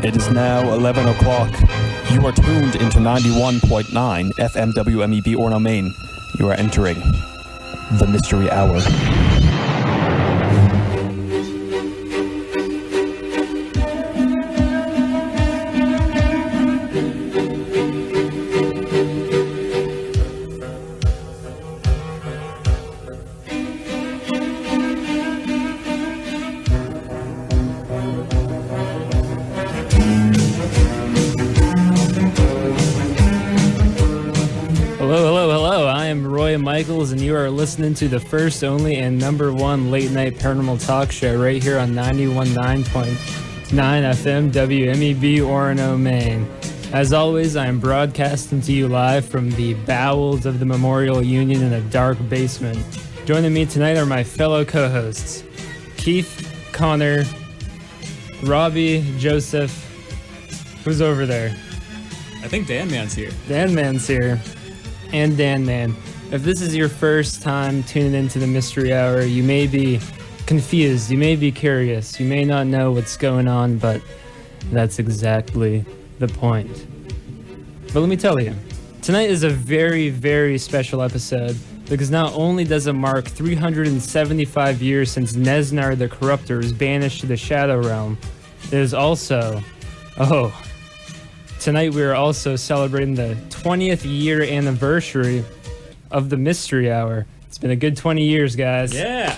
It is now 11 o'clock. You are tuned into 91.9 FM WMEB Orono, Maine. You are entering the Mystery Hour. And you are listening to the first, only, and number one late night paranormal talk show right here on 91.9 FM WMEB Orono, Maine. As always, I am broadcasting to you live from the bowels of the Memorial Union in a dark basement. Joining me tonight are my fellow co-hosts, Keith, Connor, Robbie, Joseph. Who's over there? I think Dan Man's here. Dan Man's here. And Dan Man. If this is your first time tuning into the Mystery Hour, you may be confused, you may be curious, you may not know what's going on, but that's exactly the point. But let me tell you, tonight is a very, very special episode because not only does it mark 375 years since Nesnar the Corruptor was banished to the Shadow Realm, it is also, tonight we are also celebrating the 20th year anniversary of the Mystery Hour. It's been a good 20 years, guys. Yeah.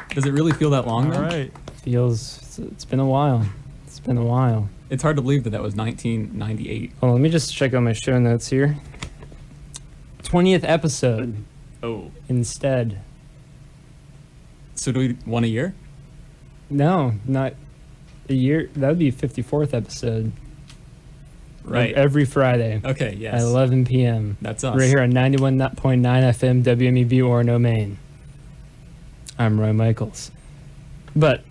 Does it really feel that long? All right. It's been a while. It's been a while. It's hard to believe that was 1998. Well, let me just check out my show notes here. 20th episode. Oh. Instead. So do we one a year? No, not a year. That would be 54th episode. Right. Every Friday. Okay, yes. At 11 p.m. That's us. Right here on 91.9 FM WMEB Orono, Maine. I'm Roy Michaels. But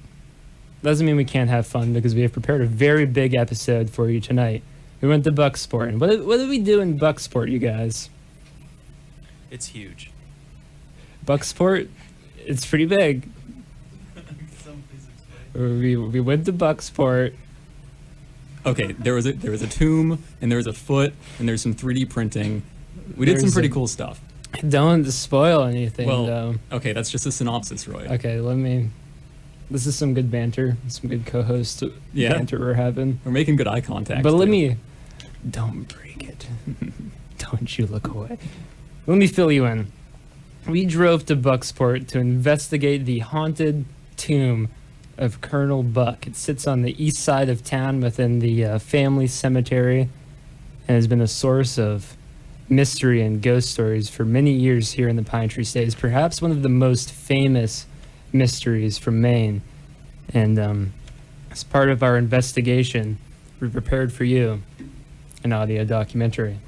doesn't mean we can't have fun because we have prepared a very big episode for you tonight. We went to Bucksport. And what did we do in Bucksport, you guys? It's huge. Bucksport? It's pretty big. We went to Bucksport. Okay, there was a tomb, and there was a foot, and there's some 3D printing. We did some pretty cool stuff. Don't spoil anything, well, though. Okay, that's just a synopsis, Roy. Okay, this is some good banter, some good co-host banter we're having. We're making good eye contact. But don't break it. Don't you look away. Let me fill you in. We drove to Bucksport to investigate the haunted tomb of Colonel Buck. It sits on the east side of town within the family cemetery and has been a source of mystery and ghost stories for many years here in the Pine Tree State. It's perhaps one of the most famous mysteries from Maine. And as part of our investigation, we prepared for you an audio documentary.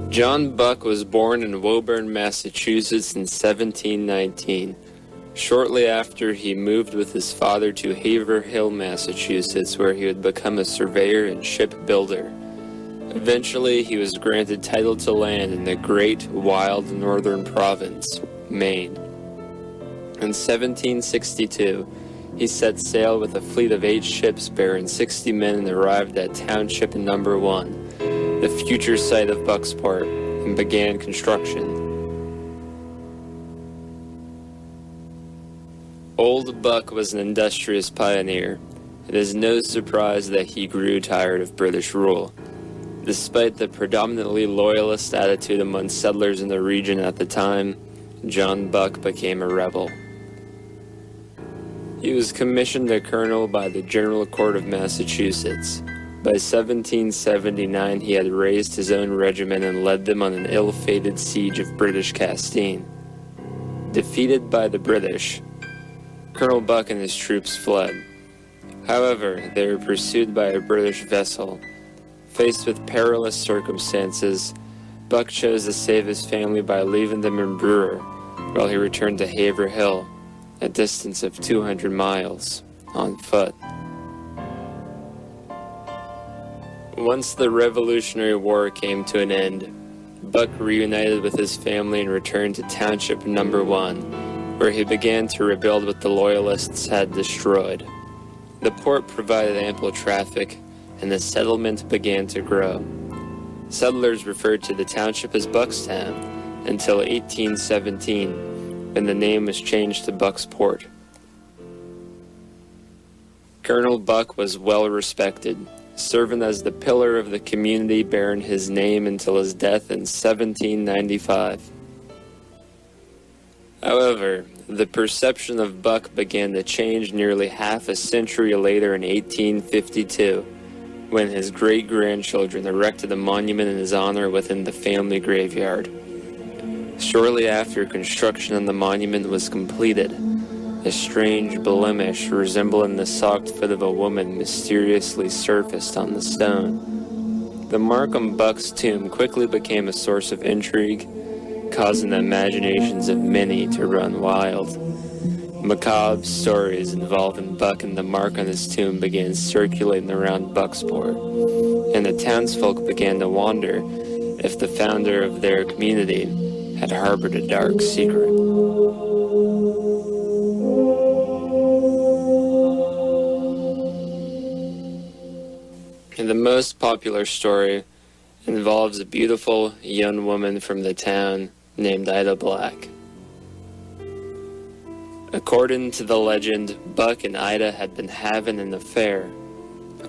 John Buck was born in Woburn, Massachusetts in 1719. Shortly after, he moved with his father to Haverhill, Massachusetts, where he would become a surveyor and shipbuilder. Eventually, he was granted title to land in the Great Wild Northern Province, Maine. In 1762, he set sail with a fleet of 8 ships bearing 60 men and arrived at Township Number 1, the future site of Bucksport, and began construction. Old Buck was an industrious pioneer. It is no surprise that he grew tired of British rule. Despite the predominantly loyalist attitude among settlers in the region at the time, John Buck became a rebel. He was commissioned a colonel by the General Court of Massachusetts. By 1779, he had raised his own regiment and led them on an ill-fated siege of British Castine. Defeated by the British, Colonel Buck and his troops fled. However, they were pursued by a British vessel. Faced with perilous circumstances, Buck chose to save his family by leaving them in Brewer, while he returned to Haverhill, a distance of 200 miles, on foot. Once the Revolutionary War came to an end, Buck reunited with his family and returned to Township No. 1, where he began to rebuild what the Loyalists had destroyed. The port provided ample traffic, and the settlement began to grow. Settlers referred to the township as Buckstown until 1817, when the name was changed to Bucksport. Colonel Buck was well respected, serving as the pillar of the community bearing his name until his death in 1795. However, the perception of Buck began to change nearly half a century later in 1852, when his great-grandchildren erected a monument in his honor within the family graveyard. Shortly after construction on the monument was completed, a strange blemish resembling the socked foot of a woman mysteriously surfaced on the stone. The mark on Buck's tomb quickly became a source of intrigue, causing the imaginations of many to run wild. Macabre stories involving Buck and the mark on his tomb began circulating around Bucksport, and the townsfolk began to wonder if the founder of their community had harbored a dark secret. And the most popular story involves a beautiful young woman from the town named Ida Black. According to the legend, Buck and Ida had been having an affair.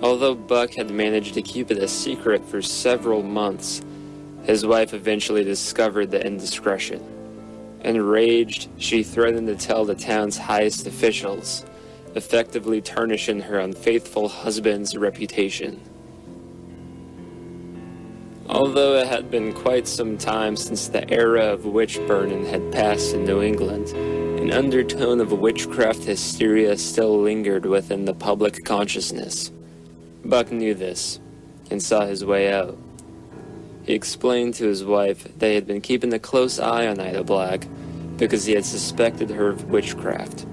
Although Buck had managed to keep it a secret for several months, his wife eventually discovered the indiscretion. Enraged, she threatened to tell the town's highest officials, effectively tarnishing her unfaithful husband's reputation. Although it had been quite some time since the era of witch burning had passed in New England, an undertone of witchcraft hysteria still lingered within the public consciousness. Buck knew this, and saw his way out. He explained to his wife that he had been keeping a close eye on Ida Black because he had suspected her of witchcraft.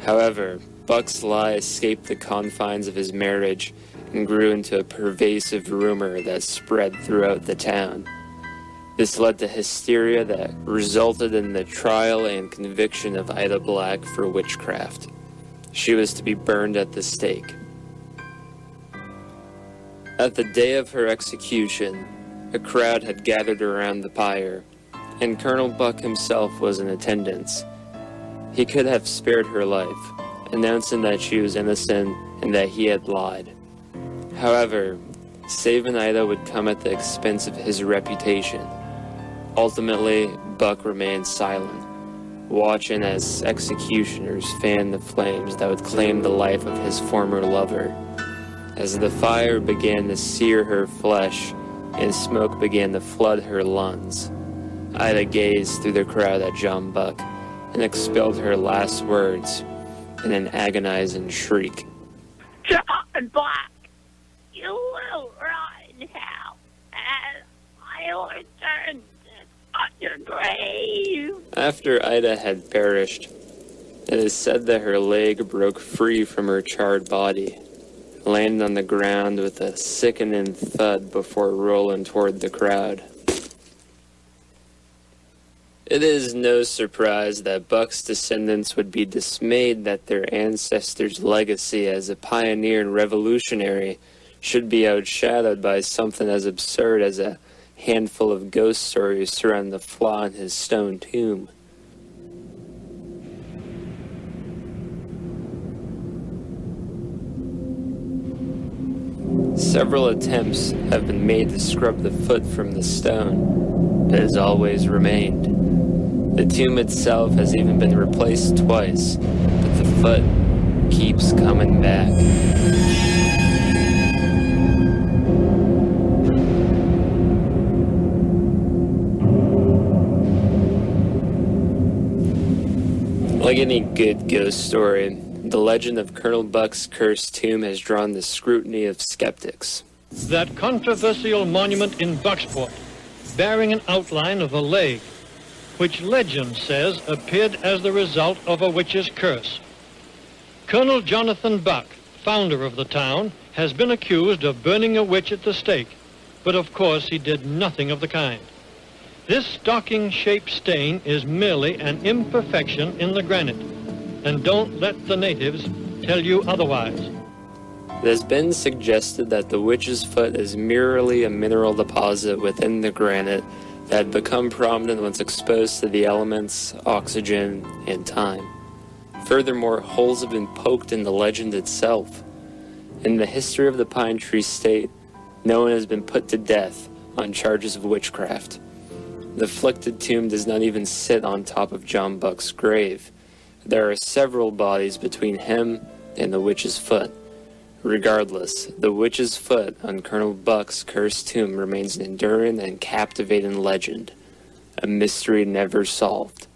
However, Buck's lie escaped the confines of his marriage and grew into a pervasive rumor that spread throughout the town. This led to hysteria that resulted in the trial and conviction of Ida Black for witchcraft. She was to be burned at the stake. At the day of her execution, a crowd had gathered around the pyre, and Colonel Buck himself was in attendance. He could have spared her life, announcing that she was innocent and that he had lied. However, saving Ida would come at the expense of his reputation. Ultimately, Buck remained silent, watching as executioners fanned the flames that would claim the life of his former lover. As the fire began to sear her flesh and smoke began to flood her lungs, Ida gazed through the crowd at John Buck and expelled her last words in an agonizing shriek. John Black, you will rot in hell, and I will return on your grave. After Ida had perished, it is said that her leg broke free from her charred body, landing on the ground with a sickening thud before rolling toward the crowd. It is no surprise that Buck's descendants would be dismayed that their ancestors' legacy as a pioneer and revolutionary should be outshadowed by something as absurd as a handful of ghost stories surrounding the flaw in his stone tomb. Several attempts have been made to scrub the foot from the stone, but it has always remained. The tomb itself has even been replaced twice, but the foot keeps coming back. Like any good ghost story, the legend of Colonel Buck's cursed tomb has drawn the scrutiny of skeptics. That controversial monument in Bucksport, bearing an outline of a leg, which legend says appeared as the result of a witch's curse. Colonel Jonathan Buck, founder of the town, has been accused of burning a witch at the stake, but of course he did nothing of the kind. This stocking-shaped stain is merely an imperfection in the granite, and don't let the natives tell you otherwise. It has been suggested that the witch's foot is merely a mineral deposit within the granite that had become prominent once exposed to the elements, oxygen, and time. Furthermore, holes have been poked in the legend itself. In the history of the Pine Tree State, no one has been put to death on charges of witchcraft. The afflicted tomb does not even sit on top of John Buck's grave. There are several bodies between him and the witch's foot. Regardless, the witch's foot on Colonel Buck's cursed tomb remains an enduring and captivating legend, a mystery never solved.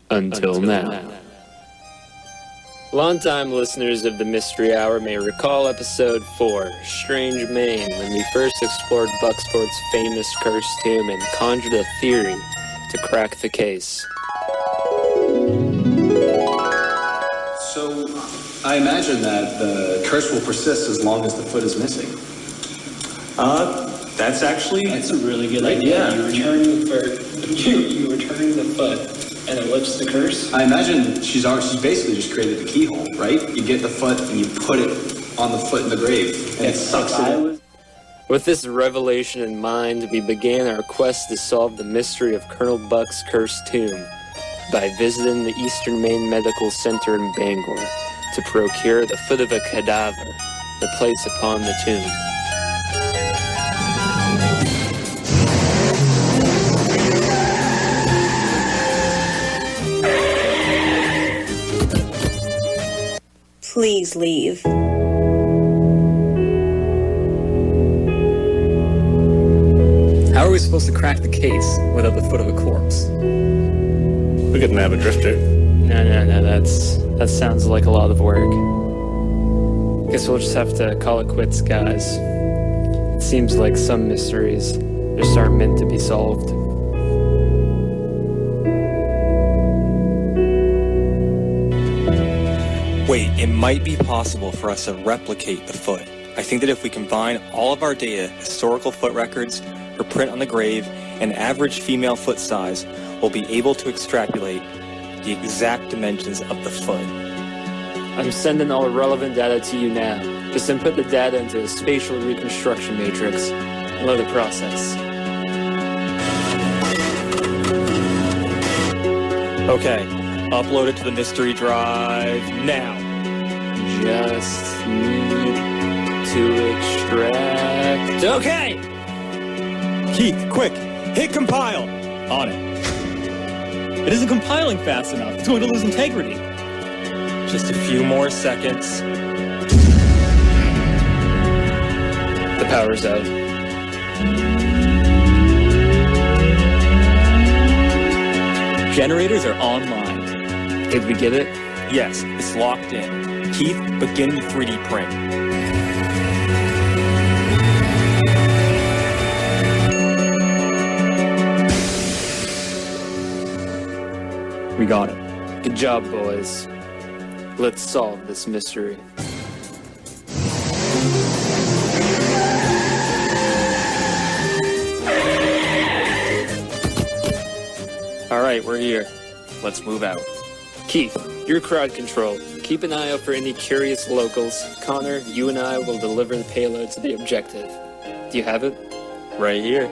Until now. Longtime listeners of the Mystery Hour may recall episode 4, Strange Maine, when we first explored Bucksport's famous cursed tomb and conjured a theory to crack the case. So, I imagine that the curse will persist as long as the foot is missing. That's a really good idea. You return the foot. And it lifts the curse? I imagine she's basically just created the keyhole, right? You get the foot and you put it on the foot in the grave, and it sucks it in. With this revelation in mind, we began our quest to solve the mystery of Colonel Buck's cursed tomb by visiting the Eastern Maine Medical Center in Bangor to procure the foot of a cadaver to place upon the tomb. Please leave. How are we supposed to crack the case without the foot of a corpse? We could nab a drifter. No, that sounds like a lot of work. Guess we'll just have to call it quits, guys. It seems like some mysteries just aren't meant to be solved. Wait, it might be possible for us to replicate the foot. I think that if we combine all of our data, historical foot records, her print on the grave, and average female foot size, we'll be able to extrapolate the exact dimensions of the foot. I'm sending all relevant data to you now. Just input the data into a spatial reconstruction matrix. Load the process. Okay, upload it to the mystery drive now. Just need to extract. Okay! Keith, quick, hit compile. On it. It isn't compiling fast enough. It's going to lose integrity. Just a few more seconds. The power's out. Generators are online. Did we get it? Yes, it's locked in. Keith, begin the 3D print. We got it. Good job, boys. Let's solve this mystery. All right, we're here. Let's move out. Keith, you're crowd control. Keep an eye out for any curious locals. Connor, you and I will deliver the payload to the objective. Do you have it? Right here.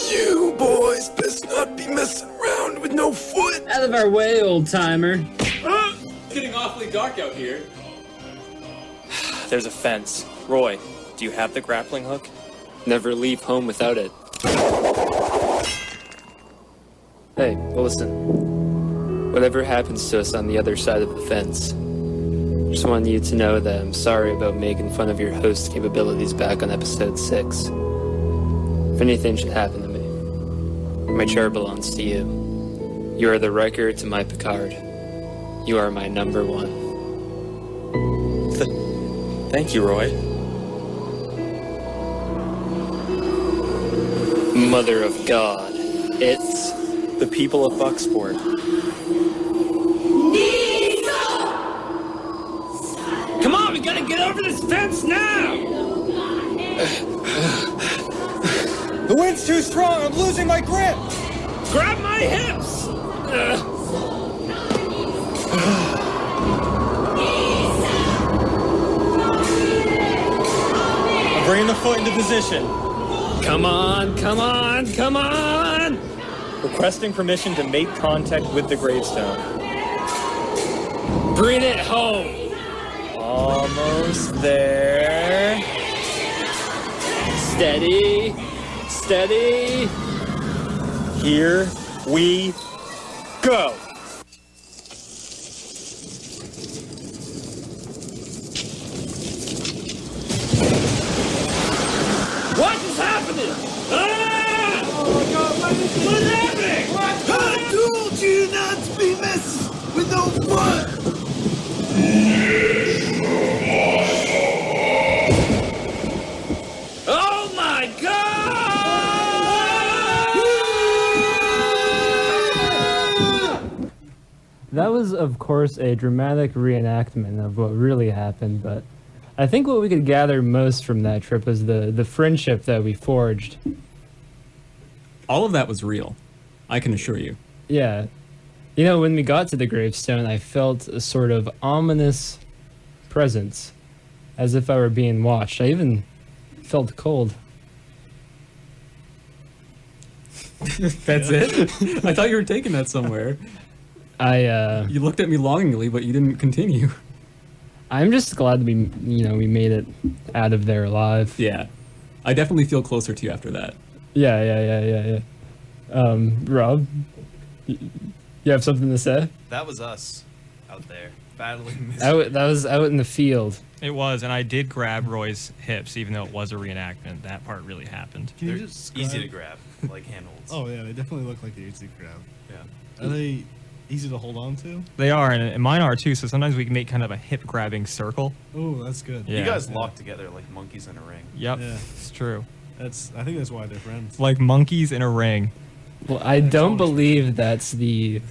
You boys best not be messing around with no foot. Out of our way, old timer. It's getting awfully dark out here. There's a fence. Roy, do you have the grappling hook? Never leave home without it. Hey, well, listen. Whatever happens to us on the other side of the fence, just want you to know that I'm sorry about making fun of your host capabilities back on episode 6. If anything should happen to me, my chair belongs to you. You are the Riker to my Picard. You are my number one. Thank you, Roy. Mother of God, it's the people of Bucksport. Come on, we gotta get over this fence now! The wind's too strong. I'm losing my grip. Grab my hips! I'm bringing the foot into position. Come on, come on, come on! Requesting permission to make contact with the gravestone. Bring it home! Almost there. Steady, steady. Here we go. What is happening? Ah! Oh my God, what is happening? I told you not to be messing with no foot! Oh my God! That was, of course, a dramatic reenactment of what really happened, but I think what we could gather most from that trip was the friendship that we forged. All of that was real, I can assure you. Yeah. You know, when we got to the gravestone, I felt a sort of ominous presence, as if I were being watched. I even felt cold. That's it? I thought you were taking that somewhere. You looked at me longingly, but you didn't continue. I'm just glad we made it out of there alive. Yeah. I definitely feel closer to you after that. Yeah. Rob, you have something to say? That was us out there battling this. That was out in the field. It was, and I did grab Roy's hips, even though it was a reenactment. That part really happened. They're easy to grab, like handholds. Oh yeah, they definitely look like they're easy to grab. Yeah. Are they easy to hold on to? They are, and mine are too, so sometimes we can make kind of a hip-grabbing circle. Oh, that's good. Yeah. You guys lock together like monkeys in a ring. Yep, Yeah. it's true. I think that's why they're friends. Like monkeys in a ring. Well, I don't believe that's the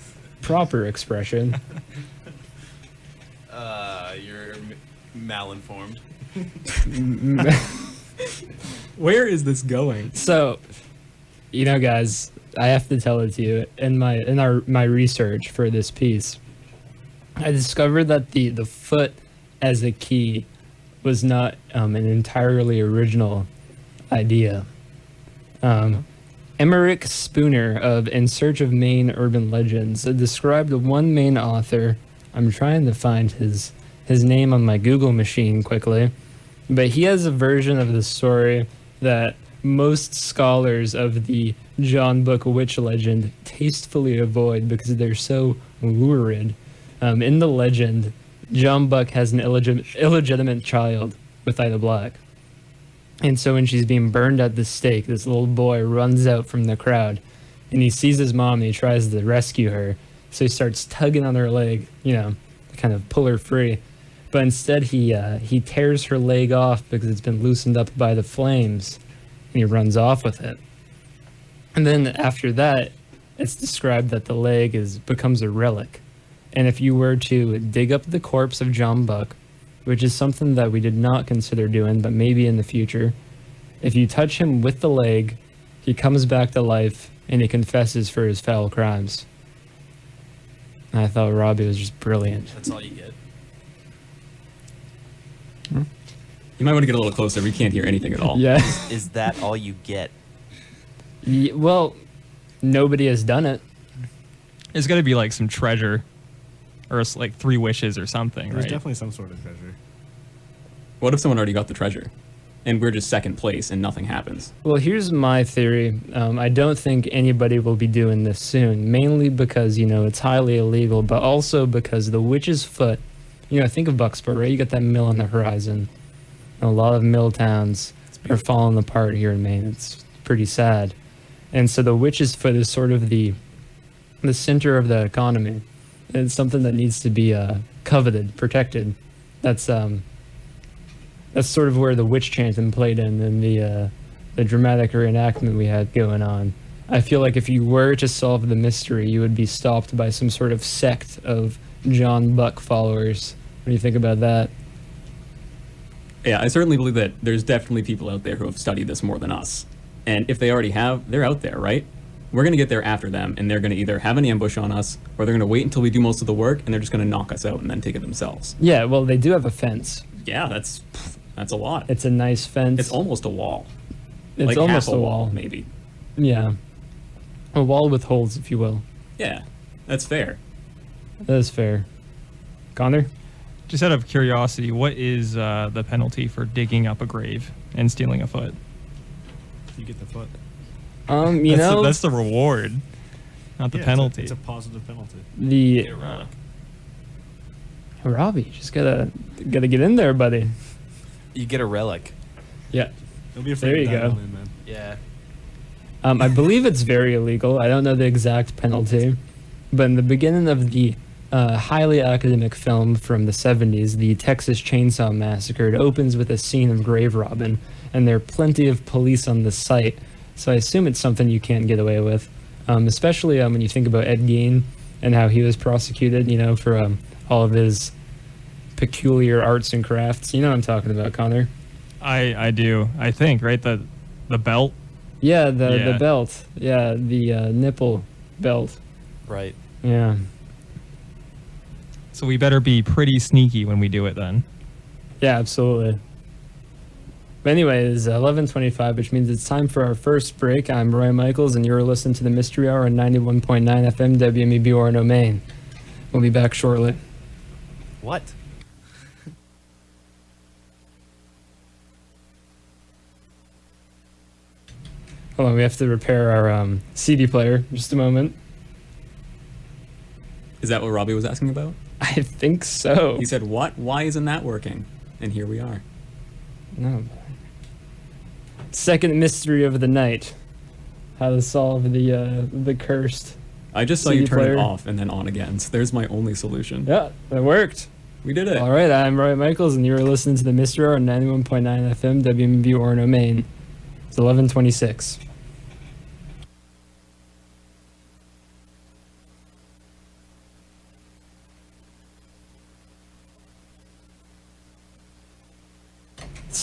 proper expression. You're malinformed. Where is this going? So, guys, I have to tell it to you. In my research for this piece, I discovered that the foot as a key was not an entirely original idea. Emmerich Spooner of In Search of Maine Urban Legends described one Maine author. I'm trying to find his name on my Google machine quickly, but he has a version of the story that most scholars of the John Book witch legend tastefully avoid because they're so lurid. In the legend, John Buck has an illegitimate child with Ida Black. And so when she's being burned at the stake, this little boy runs out from the crowd and he sees his mom and he tries to rescue her. So he starts tugging on her leg, to kind of pull her free. But instead he tears her leg off because it's been loosened up by the flames, and he runs off with it. And then after that, it's described that the leg becomes a relic. And if you were to dig up the corpse of John Buck, which is something that we did not consider doing, but maybe in the future, if you touch him with the leg, he comes back to life and he confesses for his foul crimes. And I thought Robbie was just brilliant. That's all you get. You might want to get a little closer. We can't hear anything at all. Yeah. Is that all you get? Well, nobody has done it. It's got to be like some treasure, or like 3 wishes or something, There's right? definitely some sort of treasure. What if someone already got the treasure? And we're just second place and nothing happens. Well, here's my theory. I don't think anybody will be doing this soon, mainly because, it's highly illegal, but also because the witch's foot, think of Bucksport, right? You got that mill on the horizon. A lot of mill towns are falling apart here in Maine. It's pretty sad. And so the witch's foot is sort of the center of the economy. It's something that needs to be coveted, protected. That's sort of where the witch chanting played in the dramatic reenactment we had going on. I feel like if you were to solve the mystery, you would be stopped by some sort of sect of John Buck followers. What do you think about that? Yeah, I certainly believe that there's definitely people out there who have studied this more than us. And if they already have, they're out there, right? We're going to get there after them, and they're going to either have an ambush on us, or they're going to wait until we do most of the work, and they're just going to knock us out and then take it themselves. Yeah, well, they do have a fence. Yeah, that's a lot. It's a nice fence. It's almost a wall. It's like almost half a wall. maybe. Yeah. A wall with holes, if you will. Yeah, that's fair. That is fair. Connor? Just out of curiosity, what is the penalty for digging up a grave and stealing a foot? You get the foot. That's the reward, not the penalty. It's a positive penalty. Robbie, you just gotta get in there, buddy. You get a relic. Yeah. Don't be afraid There you to go. dive on in, man. Yeah. I believe it's very illegal. I don't know the exact penalty, but in the beginning of the highly academic film from the 70s, the Texas Chainsaw Massacre, it opens with a scene of grave robbing, and there are plenty of police on the site, so I assume it's something you can't get away with, especially when you think about Ed Gein and how he was prosecuted, for all of his peculiar arts and crafts. You know what I'm talking about, Connor? I do. I think, right? The belt? Yeah, the belt. Yeah, the nipple belt. Right. Yeah. So we better be pretty sneaky when we do it then. Yeah, absolutely. But anyway, it's 11:25, which means it's time for our first break. I'm Roy Michaels, and you're listening to the Mystery Hour on 91.9 FM WMEB Orono, Maine. We'll be back shortly. What? Hold on, we have to repair our CD player. Just a moment. Is that what Robbie was asking about? I think so. He said, what? Why isn't that working? And here we are. No. Second mystery of the night. How to solve the cursed I just saw CD you turn player. it off and then on again. So there's my only solution. Yeah, that worked. We did it. All right, I'm Roy Michaels, and you're listening to the Mystery Hour on 91.9 FM WMB Orono, Maine. It's 11:26.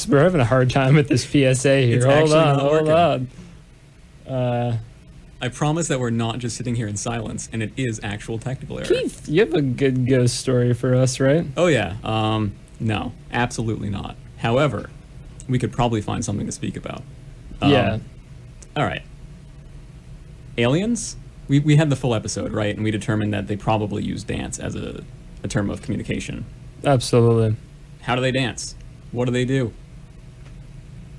We're having a hard time with this PSA here. It's Hold actually on, not hold working. on. I promise that we're not just sitting here in silence, and it is actual technical error. Keith, you have a good ghost story for us, right? Oh yeah. No, absolutely not. However, we could probably find something to speak about. Yeah. All right. Aliens? We had the full episode, right? And we determined that they probably use dance as a term of communication. Absolutely. How do they dance? What do they do?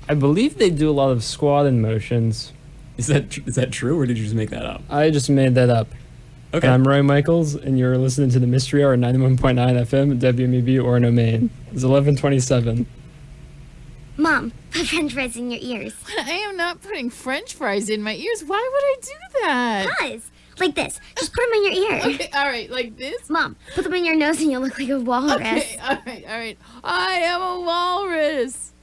I believe they do a lot of squatting motions. Is that true, or did you just make that up? I just made that up. Okay. I'm Roy Michaels, and you're listening to the Mystery Hour 91.9 FM WMEB Orono, Maine. It's 11:27. Mom, put french fries in your ears. I am not putting french fries in my ears. Why would I do that? Guys, like this. Just put them in your ear. Okay, all right, like this? Mom, put them in your nose and you'll look like a walrus. Okay, all right. I am a walrus.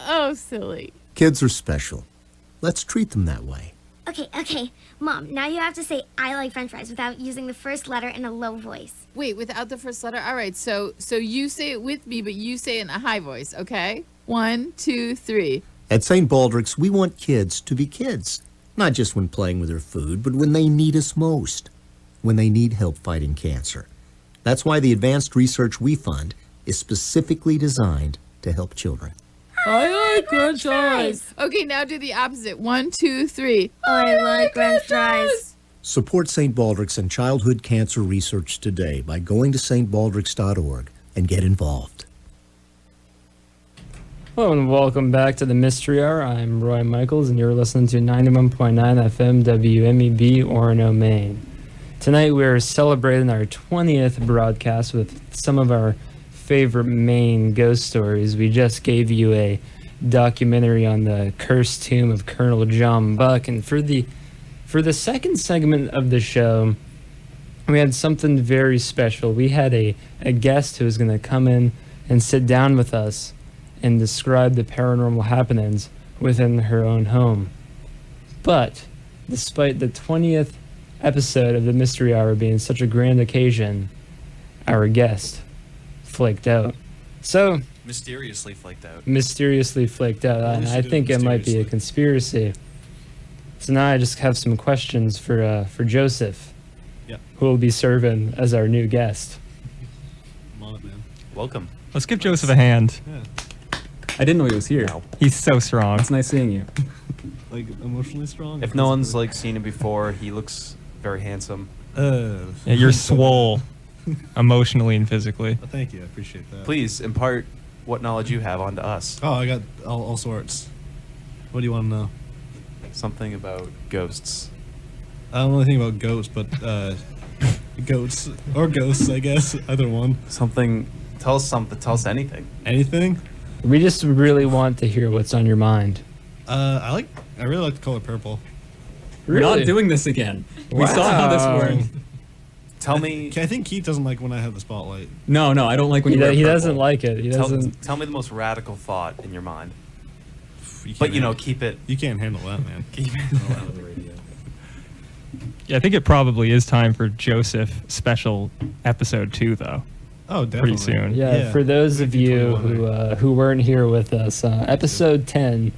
Oh, silly. Kids are special. Let's treat them that way. Okay. Mom, now you have to say I like french fries without using the first letter in a low voice. Wait, without the first letter? All right, so you say it with me, but you say it in a high voice, okay? 1, 2, 3. At St. Baldrick's, we want kids to be kids. Not just when playing with their food, but when they need us most. When they need help fighting cancer. That's why the advanced research we fund is specifically designed to help children. I like french fries. Okay, now do the opposite. 1, 2, 3. I like french fries. Support St. Baldrick's and childhood cancer research today by going to stbaldricks.org and get involved. Hello and welcome back to the Mystery Hour. I'm Roy Michaels, and you're listening to 91.9 FM WMEB Orono, Maine. Tonight we're celebrating our 20th broadcast with some of our favorite Maine ghost stories. We just gave you a documentary on the cursed tomb of Colonel John Buck, and for the second segment of the show, we had something very special. We had a guest who was going to come in and sit down with us and describe the paranormal happenings within her own home. But despite the 20th episode of the Mystery Hour being such a grand occasion, our guest flaked out. So Mysteriously flaked out. I think it might be a conspiracy. So now I just have some questions for Joseph, who will be serving as our new guest. Come on, man. Welcome. Let's give Joseph a hand. Yeah. I didn't know he was here. He's so strong. It's nice seeing you. Like, emotionally strong? If no one's like seen him before, he looks very handsome. Yeah, you're swole, emotionally and physically. Thank you, I appreciate that. Please impart what knowledge you have onto us. Oh, I got all sorts. What do you want to know? Something about ghosts. I don't know anything about goats, but goats or ghosts, I guess. Either one. Something. Tell us something. Tell us anything. Anything? We just really want to hear what's on your mind. I really like the color purple. We're not doing this again. We saw how this worked. Tell me. I think Keith doesn't like when I have the spotlight. No, I don't like when you wear He purple. doesn't like it. He doesn't. Tell me the most radical thought in your mind. But keep it. You can't handle that, man. Keep it. Yeah, I think it probably is time for Joseph special episode 2, though. Oh, definitely. Pretty soon. Yeah, for those of you who weren't here with us, episode 10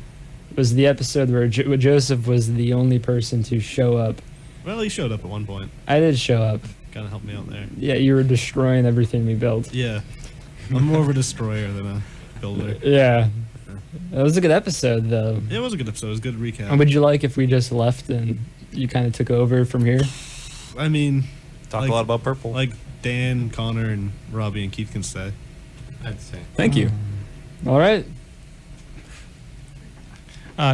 was the episode where Joseph was the only person to show up. Well, he showed up at one point. I did show up. Kind of helped me out there. Yeah, you were destroying everything we built. Yeah. I'm more of a destroyer than a builder. Yeah. It was a good episode, though. It was a good episode. It was a good recap. And would you like if we just left and you kind of took over from here? I mean... Talk a lot about purple. Like Dan, Connor, and Robbie and Keith can stay. I'd say. Thank you. All right.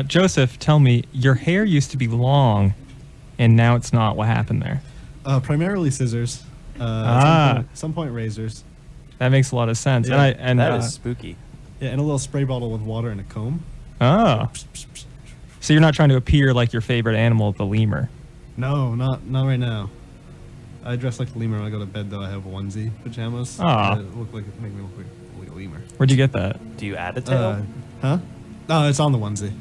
Joseph, tell me, your hair used to be long, and now it's not. What happened there? Primarily scissors. Some point razors. That makes a lot of sense. Yeah. And that is spooky. Yeah, and a little spray bottle with water and a comb. Oh. So you're not trying to appear like your favorite animal, the lemur? No, not right now. I dress like the lemur when I go to bed, though. I have onesie pajamas. Aw. Make me look like a lemur. Where'd you get that? Do you add a tail? Huh? No, it's on the onesie.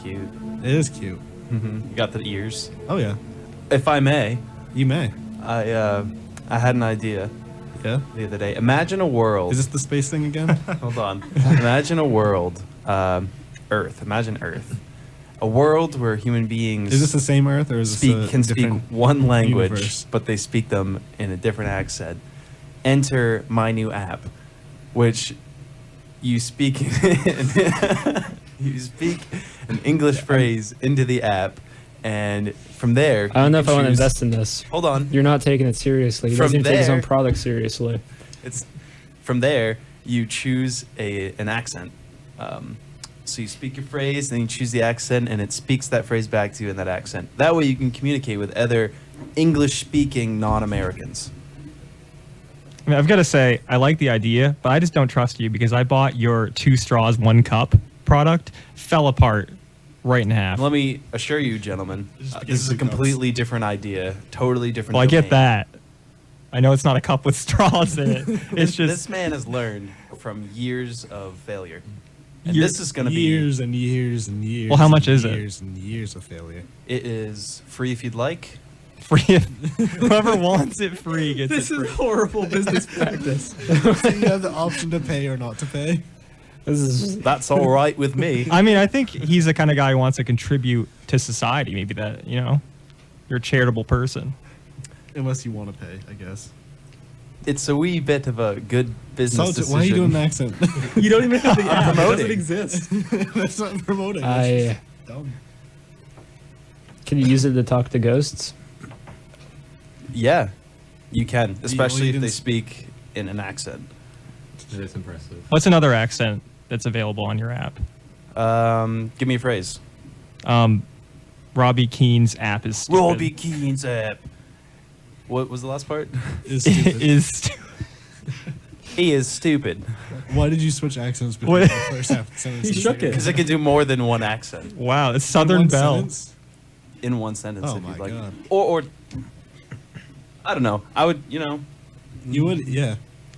Cute. It is cute. You got the ears. Oh, yeah. If I may. You may. I had an idea. Yeah? The other day. Imagine a world. Is this the space thing again? Hold on. Imagine a world. Earth. Imagine Earth. A world where human beings. Is this the same Earth, or is this can speak one language, universe? but they speak them in a different accent? Enter my new app, which you speak you speak an English phrase into the app, and from there. I don't know if I want to invest in this. Hold on. You're not taking it seriously. He doesn't even take his own product seriously. It's from there you choose an accent. So you speak your phrase, then you choose the accent, and it speaks that phrase back to you in that accent. That way you can communicate with other English-speaking non-Americans. I mean, I've got to say, I like the idea, but I just don't trust you because I bought your 2 straws, 1 cup product, fell apart right in half. Let me assure you, gentlemen, this is a completely different idea, totally different Well, I get domain. that. I know it's not a cup with straws in it. It's just This man has learned from years of failure. And this is going to be years and years and years. Well, how much and is it? Years and years of failure. It is free if you'd like. free. Whoever wants it free gets This it free. is horrible business practice. So you have the option to pay or not to pay. That's all right with me. I mean, I think he's the kind of guy who wants to contribute to society. Maybe that, you're a charitable person. Unless you want to pay, I guess. It's a wee bit of a good business decision. Why are you doing an accent? You don't even have the app. It promoting. doesn't exist. That's not promoting. That's just dumb. Can you use it to talk to ghosts? Yeah, you can, especially you if they didn't speak in an accent. It is impressive. What's another accent that's available on your app. Give me a phrase. Robbie Keane's app is stupid. Robbie Keane's app. What was the last part? Is stupid. He is stupid. Why did you switch accents between the first half of the sentence? He shook it. Because it can do more than one accent. Wow, it's Southern Belle. Sentence? In one sentence, Oh if my you'd like. God. Or I don't know. I would, You would, yeah.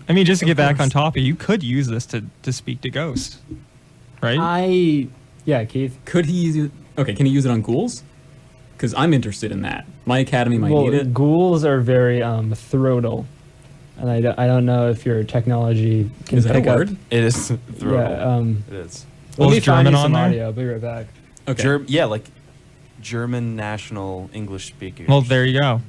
I mean, just to Of get back on course. topic, you could use this to speak to ghosts, right? Yeah, Keith. Could he use it? Okay, can he use it on ghouls? Because I'm interested in that. My academy might Well, need it. ghouls are very throatal, and I don't know if your technology can Is that pick a up. word? It is. Yeah, it is. Let me is find German you on some there? audio. I'll be right back. Okay. Yeah, like German national English speakers. Well, there you go.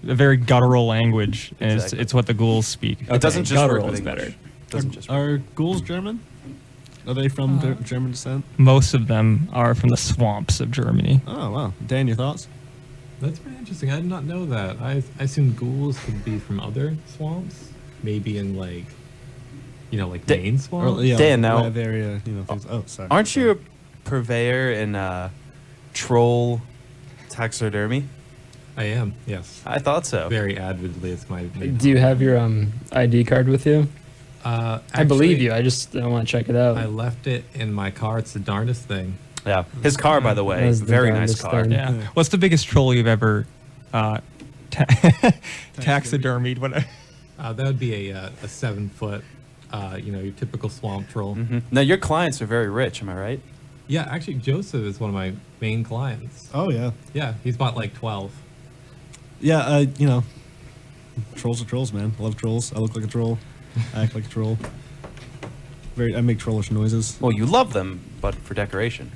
A very guttural language, and Exactly. it's what the ghouls speak. It doesn't just work guttural with is English. better. It doesn't just work. Are ghouls German? Are they from German descent? Most of them are from the swamps of Germany. Oh, wow. Dan, your thoughts? That's very interesting. I did not know that. I assumed ghouls could be from other swamps, maybe in like Maine swamps. Or, yeah, Dan, now- Bavaria, things. Oh, sorry. Aren't you a purveyor in troll taxidermy? I am. Yes. I thought so. Very avidly. It's my. Do you have your ID card with you? I believe actually, you. I just I want to check it out. I left it in my car. It's the darndest thing. Yeah. His car, by the way, That is the very nice darndest car. thing. Yeah. What's the biggest troll you've ever taxidermied? What? That would be a 7-foot, your typical swamp troll. Mhm. Now, your clients are very rich, am I right? Yeah, actually, Joseph is one of my main clients. Oh, yeah. Yeah, he's bought like 12. Yeah, trolls are trolls, man. I love trolls. I look like a troll. I act like a troll. I make trollish noises. Well, you love them, but for decoration.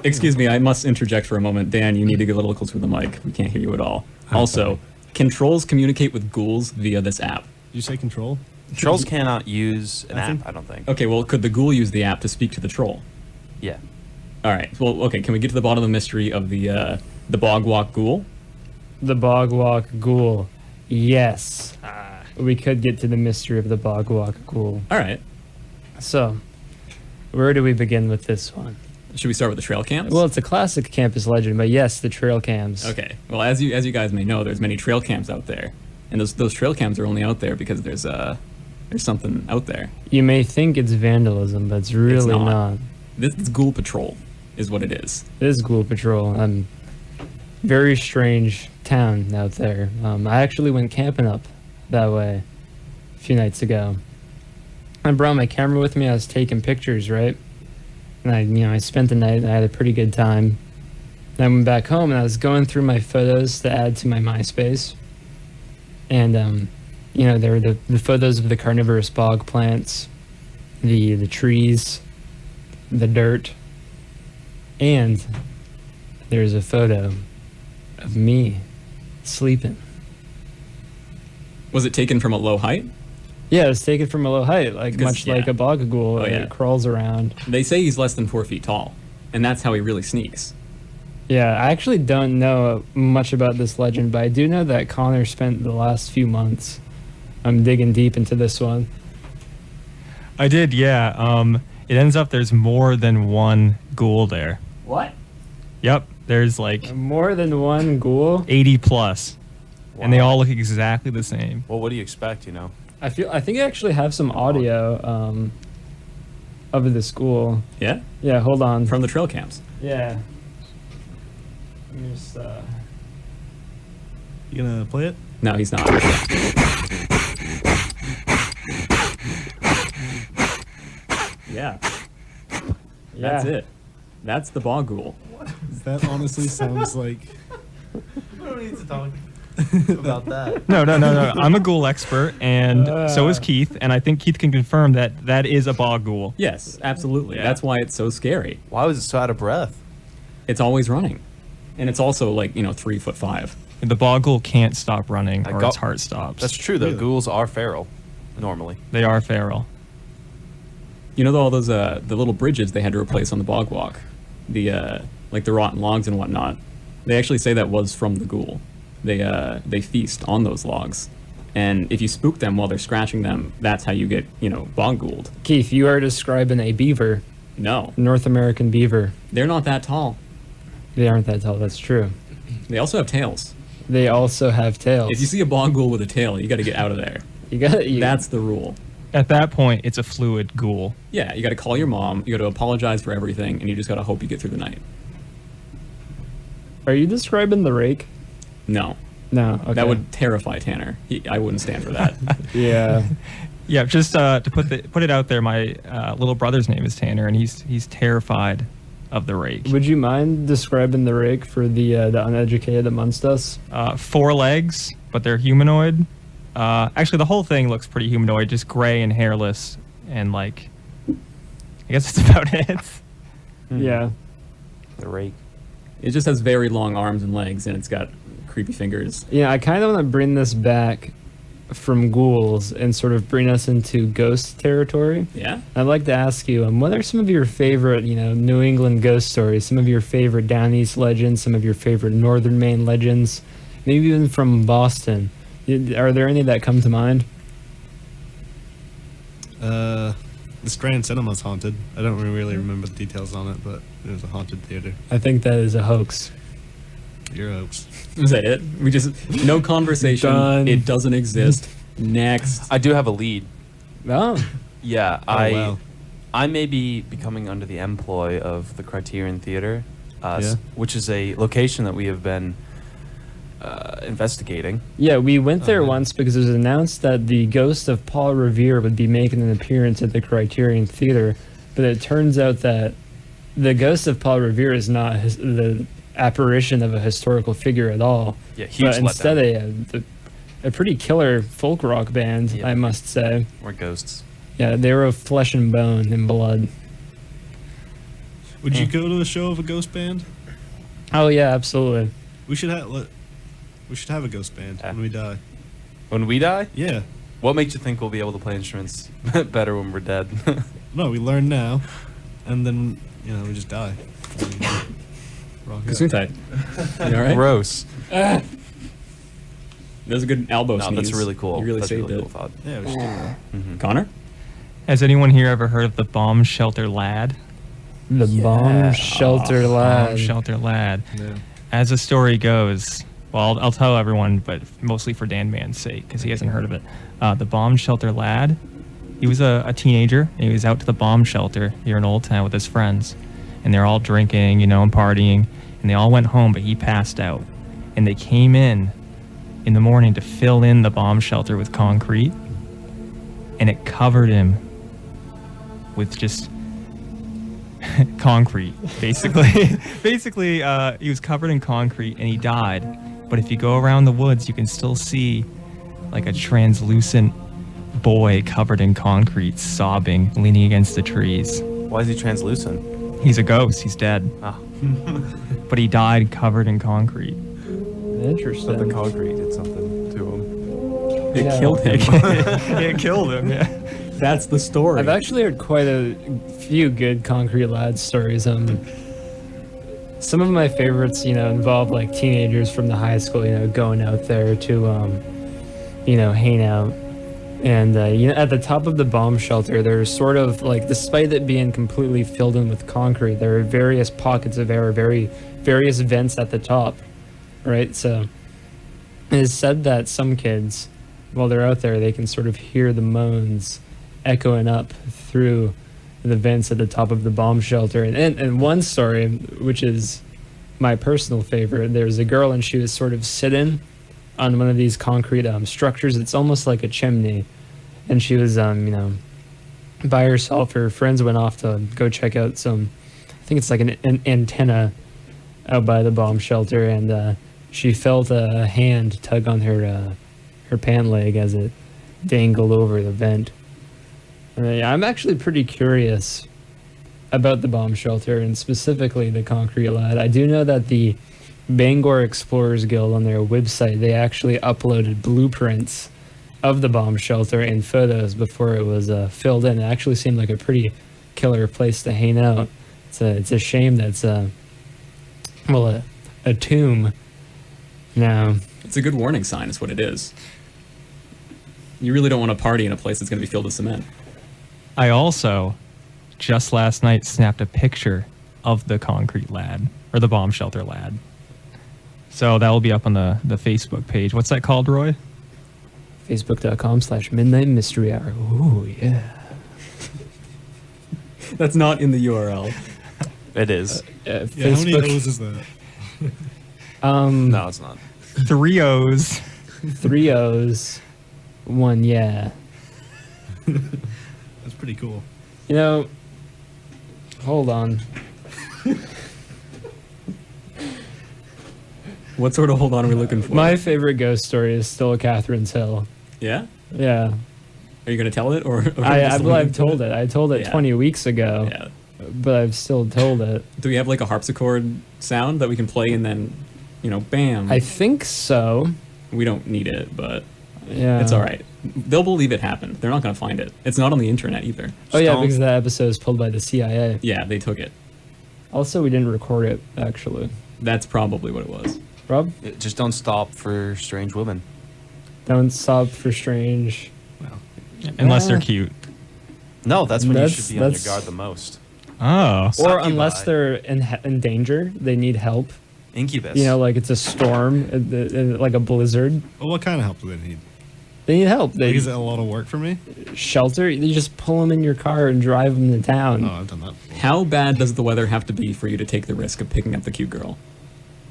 Excuse me, I must interject for a moment. Dan, you need to get a little closer to the mic. We can't hear you at all. Also, can trolls communicate with ghouls via this app? You say control? Trolls cannot use an I app, I don't think. Okay, well, could the ghoul use the app to speak to the troll? Yeah. All right. Well, okay. Can we get to the bottom of the mystery of the bog walk ghoul? The bog walk ghoul. Yes. We could get to the mystery of the bog walk ghoul. All right. So, where do we begin with this one? Should we start with the trail cams? Well, it's a classic campus legend, but yes, the trail cams. Okay. Well, as you guys may know, there's many trail cams out there, and those trail cams are only out there because there's something out there. You may think it's vandalism, but it's really not. not. This ghoul patrol is what it is. It is Ghoul Patrol. Very strange town out there. I actually went camping up that way a few nights ago. I brought my camera with me. I was taking pictures, right? And I spent the night. I had a pretty good time. Then I went back home and I was going through my photos to add to my MySpace. And there were the photos of the carnivorous bog plants, the trees, the dirt, and there's a photo of me sleeping. Was it taken from a low height? Yeah, it was taken from a low height, much like a bog ghoul. Oh, yeah. It crawls around. They say he's less than 4 feet tall, and that's how he really sneaks. Yeah, I actually don't know much about this legend, but I do know that Connor spent the last few months digging deep into this one. I did, yeah. It ends up there's more than one ghoul there. What? Yep, there's like More than one ghoul? 80 plus, and they Wow. all look exactly the same. Well, what do you expect, I think I actually have some audio of the school. Yeah? Yeah, hold on. From the trail cams. Yeah. Let me just, You gonna play it? No, he's not. Yeah. That's it. That's the bog ghoul. That honestly sounds like. We don't need to talk about that. No. I'm a ghoul expert, and so is Keith, and I think Keith can confirm that that is a bog ghoul. Yes, absolutely. Yeah. That's why it's so scary. Why was it so out of breath? It's always running. And it's also 3'5". The bog ghoul can't stop running, or go- its heart stops. That's true, though. Really? Ghouls are feral, normally. They are feral. You know all those the little bridges they had to replace on the bog walk, the rotten logs and whatnot. They actually say that was from the ghoul. They feast on those logs. And if you spook them while they're scratching them, that's how you get, bog ghouled. Keith, you are describing a beaver. No. North American beaver. They're not that tall. They aren't that tall, that's true. They also have tails. They also have tails. If you see a bog ghoul with a tail, you got to get out of there. That's the rule. At that point, it's a fluid ghoul. Yeah, you got to call your mom, you got to apologize for everything, and you just got to hope you get through the night. Are you describing the rake? No. No, okay. That would terrify Tanner. I wouldn't stand for that. Yeah. Yeah, just to put it out there, my little brother's name is Tanner, and he's terrified of the rake. Would you mind describing the rake for the uneducated amongst us? 4 legs, but they're humanoid. Actually, the whole thing looks pretty humanoid, just gray and hairless, and I guess that's about it. Yeah. The rake. It just has very long arms and legs, and it's got creepy fingers. Yeah, I kind of want to bring this back from ghouls and sort of bring us into ghost territory. Yeah? I'd like to ask you, what are some of your favorite, New England ghost stories? Some of your favorite Down East legends, some of your favorite Northern Maine legends, maybe even from Boston. Are there any that come to mind? The Strand Cinema's haunted. I don't really remember the details on it, but it was a haunted theater. I think that is a hoax. You're a hoax. Is that it? We just no conversation. Done. It doesn't exist. Next. I do have a lead. Oh. Yeah, wow. I may be becoming under the employ of the Criterion Theater, Yeah. which is a location that we have been investigating. Yeah, we went there once because it was announced that the ghost of Paul Revere would be making an appearance at the Criterion Theater, but it turns out that the ghost of Paul Revere is not the apparition of a historical figure at all. Yeah, huge but instead a pretty killer folk rock band, Yeah. I must say. Or ghosts. Yeah, they were of flesh and bone and blood. Would you go to a show of a ghost band? Oh yeah, absolutely. We should have a ghost band when we die. When we die? Yeah. What makes you think we'll be able to play instruments better when we're dead? No, we learn now, and then we just die. Rock out. Gesundheit. You all right? Gross. That was a good elbow No, sneeze. that's really cool. You really That's a saved really it. cool thought. Yeah, we should do that. Connor? Has anyone here ever heard of the Bomb Shelter Lad? The Bomb Shelter Lad. Bomb Shelter Lad. Yeah. As the story goes, well, I'll tell everyone, but mostly for Dan Man's sake, because he hasn't heard of it. The Bomb Shelter Lad, he was a teenager, and he was out to the bomb shelter here in Old Town with his friends. And they're all drinking, and partying, and they all went home, but he passed out. And they came in the morning to fill in the bomb shelter with concrete, and it covered him with just concrete, basically. Basically, he was covered in concrete and he died. But if you go around the woods, you can still see like a translucent boy covered in concrete, sobbing, leaning against the trees. Why is he translucent? He's a ghost. He's dead. Ah. But he died covered in concrete. Interesting. But the concrete did something to him. It killed him. It killed him, yeah. That's the story. I've actually heard quite a few good Concrete Lad stories. Some of my favorites, involve like teenagers from the high school, going out there to, hang out. And, at the top of the bomb shelter, there's sort of like, despite it being completely filled in with concrete, there are various pockets of air, various vents at the top, right? So it is said that some kids, while they're out there, they can sort of hear the moans echoing up through the vents at the top of the bomb shelter. And one story, which is my personal favorite, there's a girl and she was sort of sitting on one of these concrete structures. It's almost like a chimney. And she was, by herself. Her friends went off to go check out some, I think it's like an antenna out by the bomb shelter. And she felt a hand tug on her pant leg as it dangled over the vent. I'm actually pretty curious about the bomb shelter and specifically the Concrete Lad. I do know that the Bangor Explorers Guild on their website, they actually uploaded blueprints of the bomb shelter and photos before it was filled in. It actually seemed like a pretty killer place to hang out. It's a shame that's a tomb now. It's a good warning sign, is what it is. You really don't want to party in a place that's going to be filled with cement. I also, just last night, snapped a picture of the concrete lad, or the bomb shelter lad. So that will be up on the Facebook page. What's that called, Roy? Facebook.com/Midnight Mystery Hour. Ooh, yeah. That's not in the URL. It is. Yeah, how many O's is that? No, it's not. 3 O's. 3 O's. 1 yeah. That's pretty cool. You know, hold on. What sort of hold on are we looking for? My favorite ghost story is still Catherine's Hill. Yeah? Yeah. Are you going to tell it? Or I've told it. I told it 20 weeks ago. Yeah. But I've still told it. Do we have like a harpsichord sound that we can play and then, bam? I think so. We don't need it, but yeah, it's all right. They'll believe it happened. They're not going to find it. It's not on the internet either. Oh, yeah, because that episode is pulled by the CIA. Yeah, they took it. Also, we didn't record it, actually. That's probably what it was. Rob? Just don't stop for strange women. Don't stop for strange. Unless they're cute. No, that's when you should be on your guard the most. Oh. Or unless they're in danger, they need help. Incubus. Like it's a storm, like a blizzard. Well, what kind of help do they need? They need help. Is it a lot of work for me? Shelter. You just pull them in your car and drive them to town. Oh, I've done that before. How bad does the weather have to be for you to take the risk of picking up the cute girl?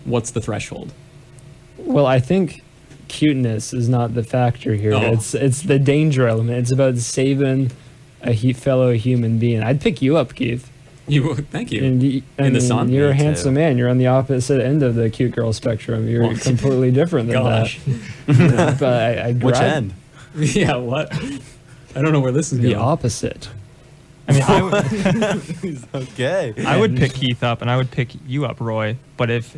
What's the threshold? Well, I think cuteness is not the factor here. Oh. It's the danger element. It's about saving a fellow human being. I'd pick you up, Keith. Thank you. In the sun? You're a Me handsome too. man. You're on the opposite end of the cute girl spectrum. You're completely different than Gosh. that. But I'd Which grab end? Yeah, what? I don't know where this is the going. opposite. I mean, I would, Okay. I would pick Keith up, and I would pick you up, Roy. But if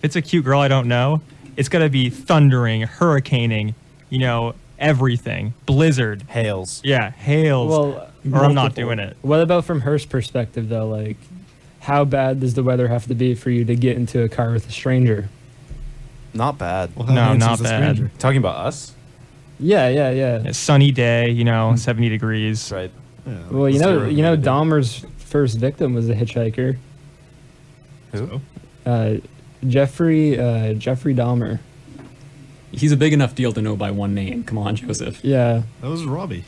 it's a cute girl I don't know, it's gonna be thundering, hurricaning, everything, blizzard, Hails. yeah, hails. Well, or I'm not doing it. What about from her perspective, though? Like, how bad does the weather have to be for you to get into a car with a stranger? Not bad. Well, how No, handsome's not a bad. stranger? Talking about us? Yeah. A sunny day, 70 degrees. Right. Yeah, Well, zero humidity. Dahmer's first victim was a hitchhiker. Who? Jeffrey Dahmer. He's a big enough deal to know by one name. Come on, Joseph. Yeah. That was Robbie.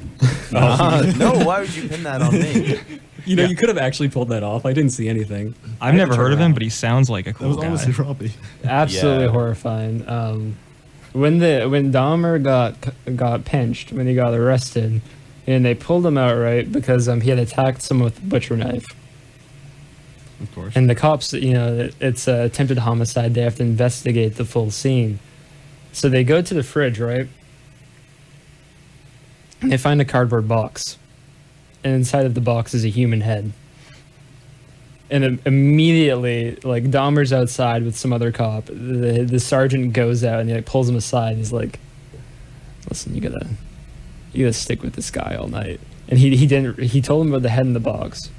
No, why would you pin that on me? You could have actually pulled that off. I didn't see anything. I've never heard of him, but he sounds like a That cool was guy. honestly Robbie. Absolutely Yeah. horrifying. When Dahmer got pinched, when he got arrested, and they pulled him out, right, because he had attacked someone with a butcher knife. Of course. And the cops, it's attempted homicide. They have to investigate the full scene. So they go to the fridge, right? And they find a cardboard box. And inside of the box is a human head. And immediately, Dahmer's outside with some other cop. The sergeant goes out and he pulls him aside. And he's like, "Listen, you gotta stick with this guy all night." And he told him about the head in the box,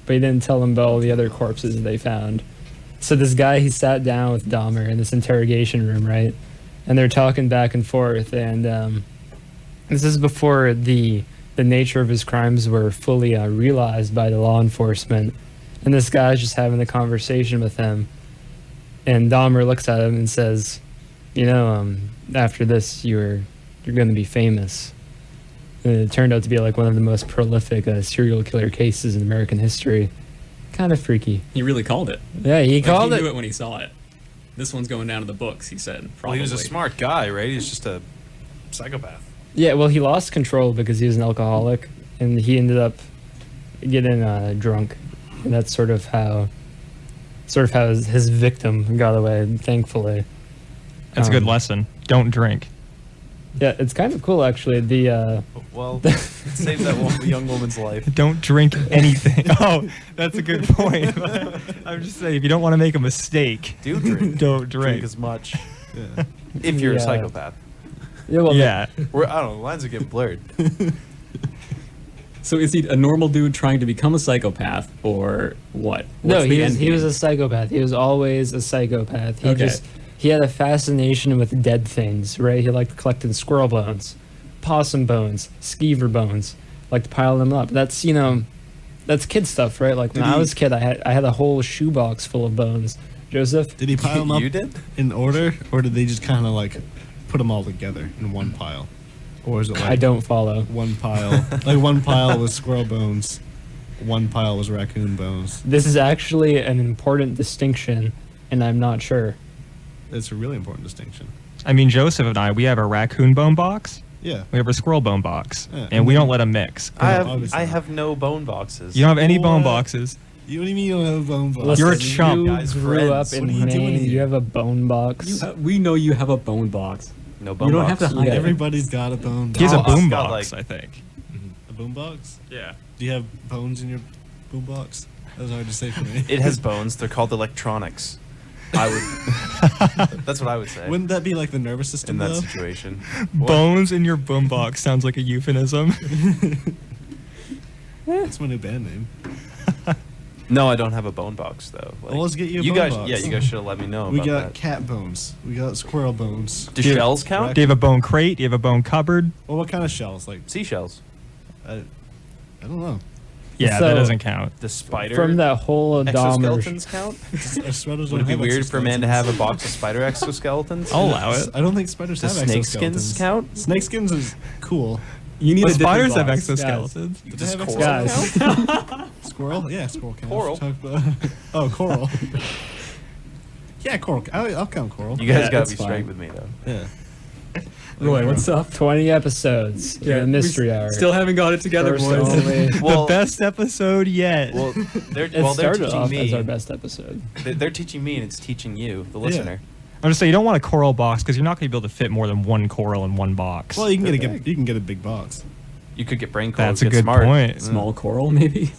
but he didn't tell him about all the other corpses that they found. So this guy, he sat down with Dahmer in this interrogation room, right? And they're talking back and forth. And this is before the nature of his crimes were fully realized by the law enforcement. And this guy's just having a conversation with him. And Dahmer looks at him and says, after this, you're going to be famous. And it turned out to be one of the most prolific serial killer cases in American history. Kind of freaky. He really called it. Yeah, he called he it. knew it when he saw it. This one's going down to the books, he said. Well, Probably. he was a smart guy, right? He's just a psychopath. Yeah, well, he lost control because he was an alcoholic, and he ended up getting drunk, and that's sort of how his victim got away. Thankfully, That's a good lesson. Don't drink. Yeah, it's kind of cool actually. Well, it saved that young woman's life. Don't drink anything. Oh, that's a good point. I'm just saying, if you don't want to make a mistake, Do drink. don't Drink drink. as much. Yeah. If you're a Yeah. psychopath. Yeah, well, Yeah. I don't know, lines are getting blurred. So is he a normal dude trying to become a psychopath, or what? No, What's the he end was game? a psychopath. He was always a psychopath. He Okay. he had a fascination with dead things, right? He liked collecting squirrel bones. possum bones, skeever bones. Like to pile them up. That's that's kid stuff, right? Like when I was a kid, I had a whole shoebox full of bones. Joseph, Did he pile them up You did? in order, or did they just kind of like put them all together in one pile, or is it like I don't follow. one pile? Like one pile was squirrel bones, one pile was raccoon bones. This is actually an important distinction, and I'm not sure. It's a really important distinction. I mean, Joseph and I, we have a raccoon bone box. Yeah. We have a squirrel bone box, Yeah. and we don't let them mix. I have no bone boxes. You don't have any bone What? boxes. You what do you mean you don't have a bone box? You're a Listen, chump. You Guys, grew friends. up What in are you doing Maine. here? You have a bone box. We know you have a bone box. No bone You don't box. have to hide it. Everybody's got a bone box. He has a Oh, boom I've got, box, like- I think. A boom box? Yeah. Do you have bones in your boom box? That was hard to say for me. It has bones. They're called electronics. I would. That's what I would say. Wouldn't that be like the nervous system in that though? situation. Bones in your boom box sounds like a euphemism. That's my new band name. No, I don't have a bone box though. Well, let's get you a you bone guys, box. Yeah, you guys should have let me know We about got that. cat bones. We got squirrel bones. Do shells count? Do you have a bone crate? Do you have a bone cupboard? Well, what kind of shells? Like Seashells. I don't know. Yeah, So- that doesn't count. The spider. From that whole Dahmer. exoskeletons count? Our spiders Would don't it be have weird for a man to have a exoskeletons. box of spider exoskeletons? I'll allow it. I don't think spiders Does have snakeskins exoskeletons. count? Snakeskins is cool. You need But a different spiders have box. exoskeletons. Do they Does have coral exoskeletons? count? Squirrel? Yeah, squirrel counts. Coral. Talk about- oh, coral. Yeah, coral. I'll count coral. You guys Yeah, gotta it's be fine. straight with me though. Yeah. Roy, what's up? 20 episodes. Yeah, the mystery hour. Still haven't got it together, First boys. only. Well, the best episode yet. Well, they're It well, they're started teaching off me. as our best episode. They're teaching me, and it's teaching you, the listener. I'm just saying, you don't want a coral box because you're not going to be able to fit more than one coral in one box. Well, you can get a big box. You could get brain coral. That's a get good smart. point. Small coral, maybe.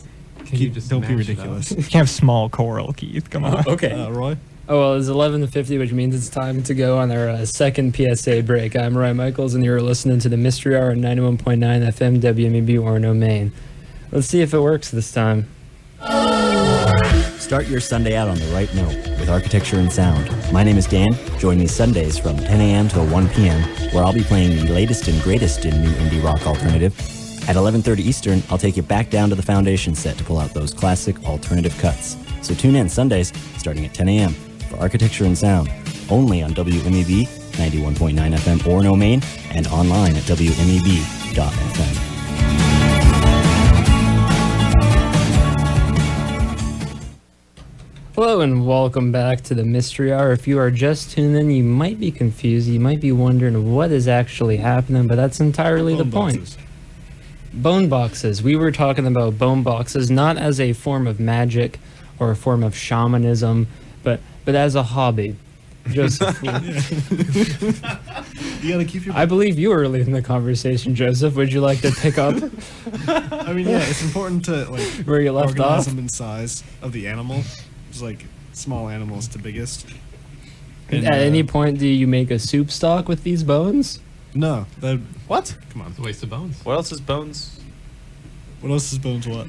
Can you just Don't be smash it up? ridiculous. You can't have small coral, Keith. Come on. Okay. Roy? Oh, well, it's 11:50, which means it's time to go on our second PSA break. I'm Roy Michaels, and you're listening to the Mystery Hour on 91.9 FM WMEB Orono, Maine. Let's see if it works this time. Start your Sunday out on the right note with Architecture and Sound. My name is Dan. Join me Sundays from 10 a.m. till 1 p.m., where I'll be playing the latest and greatest in new indie rock alternative. At 11:30 Eastern, I'll take you back down to the foundation set to pull out those classic alternative cuts. So tune in Sundays, starting at 10 a.m. for Architecture and Sound, only on WMEB 91.9 FM Orono, Maine, and online at WMEB.FM. Hello and welcome back to the Mystery Hour. If you are just tuning in, you might be confused. You might be wondering what is actually happening, but that's entirely the point. Boxes. Bone boxes. We were talking about bone boxes not as a form of magic or a form of shamanism, but as a hobby. Joseph, You gotta keep your. I believe you were leading the conversation, Joseph. Would you like to pick up I mean, yeah, it's important to like where you left organize off? them in size of the animal. Just like small animals to biggest. At And, any point, do you make a soup stock with these bones? No, that. What? Come on. It's a waste of bones. What else is bones? What else is bones? What?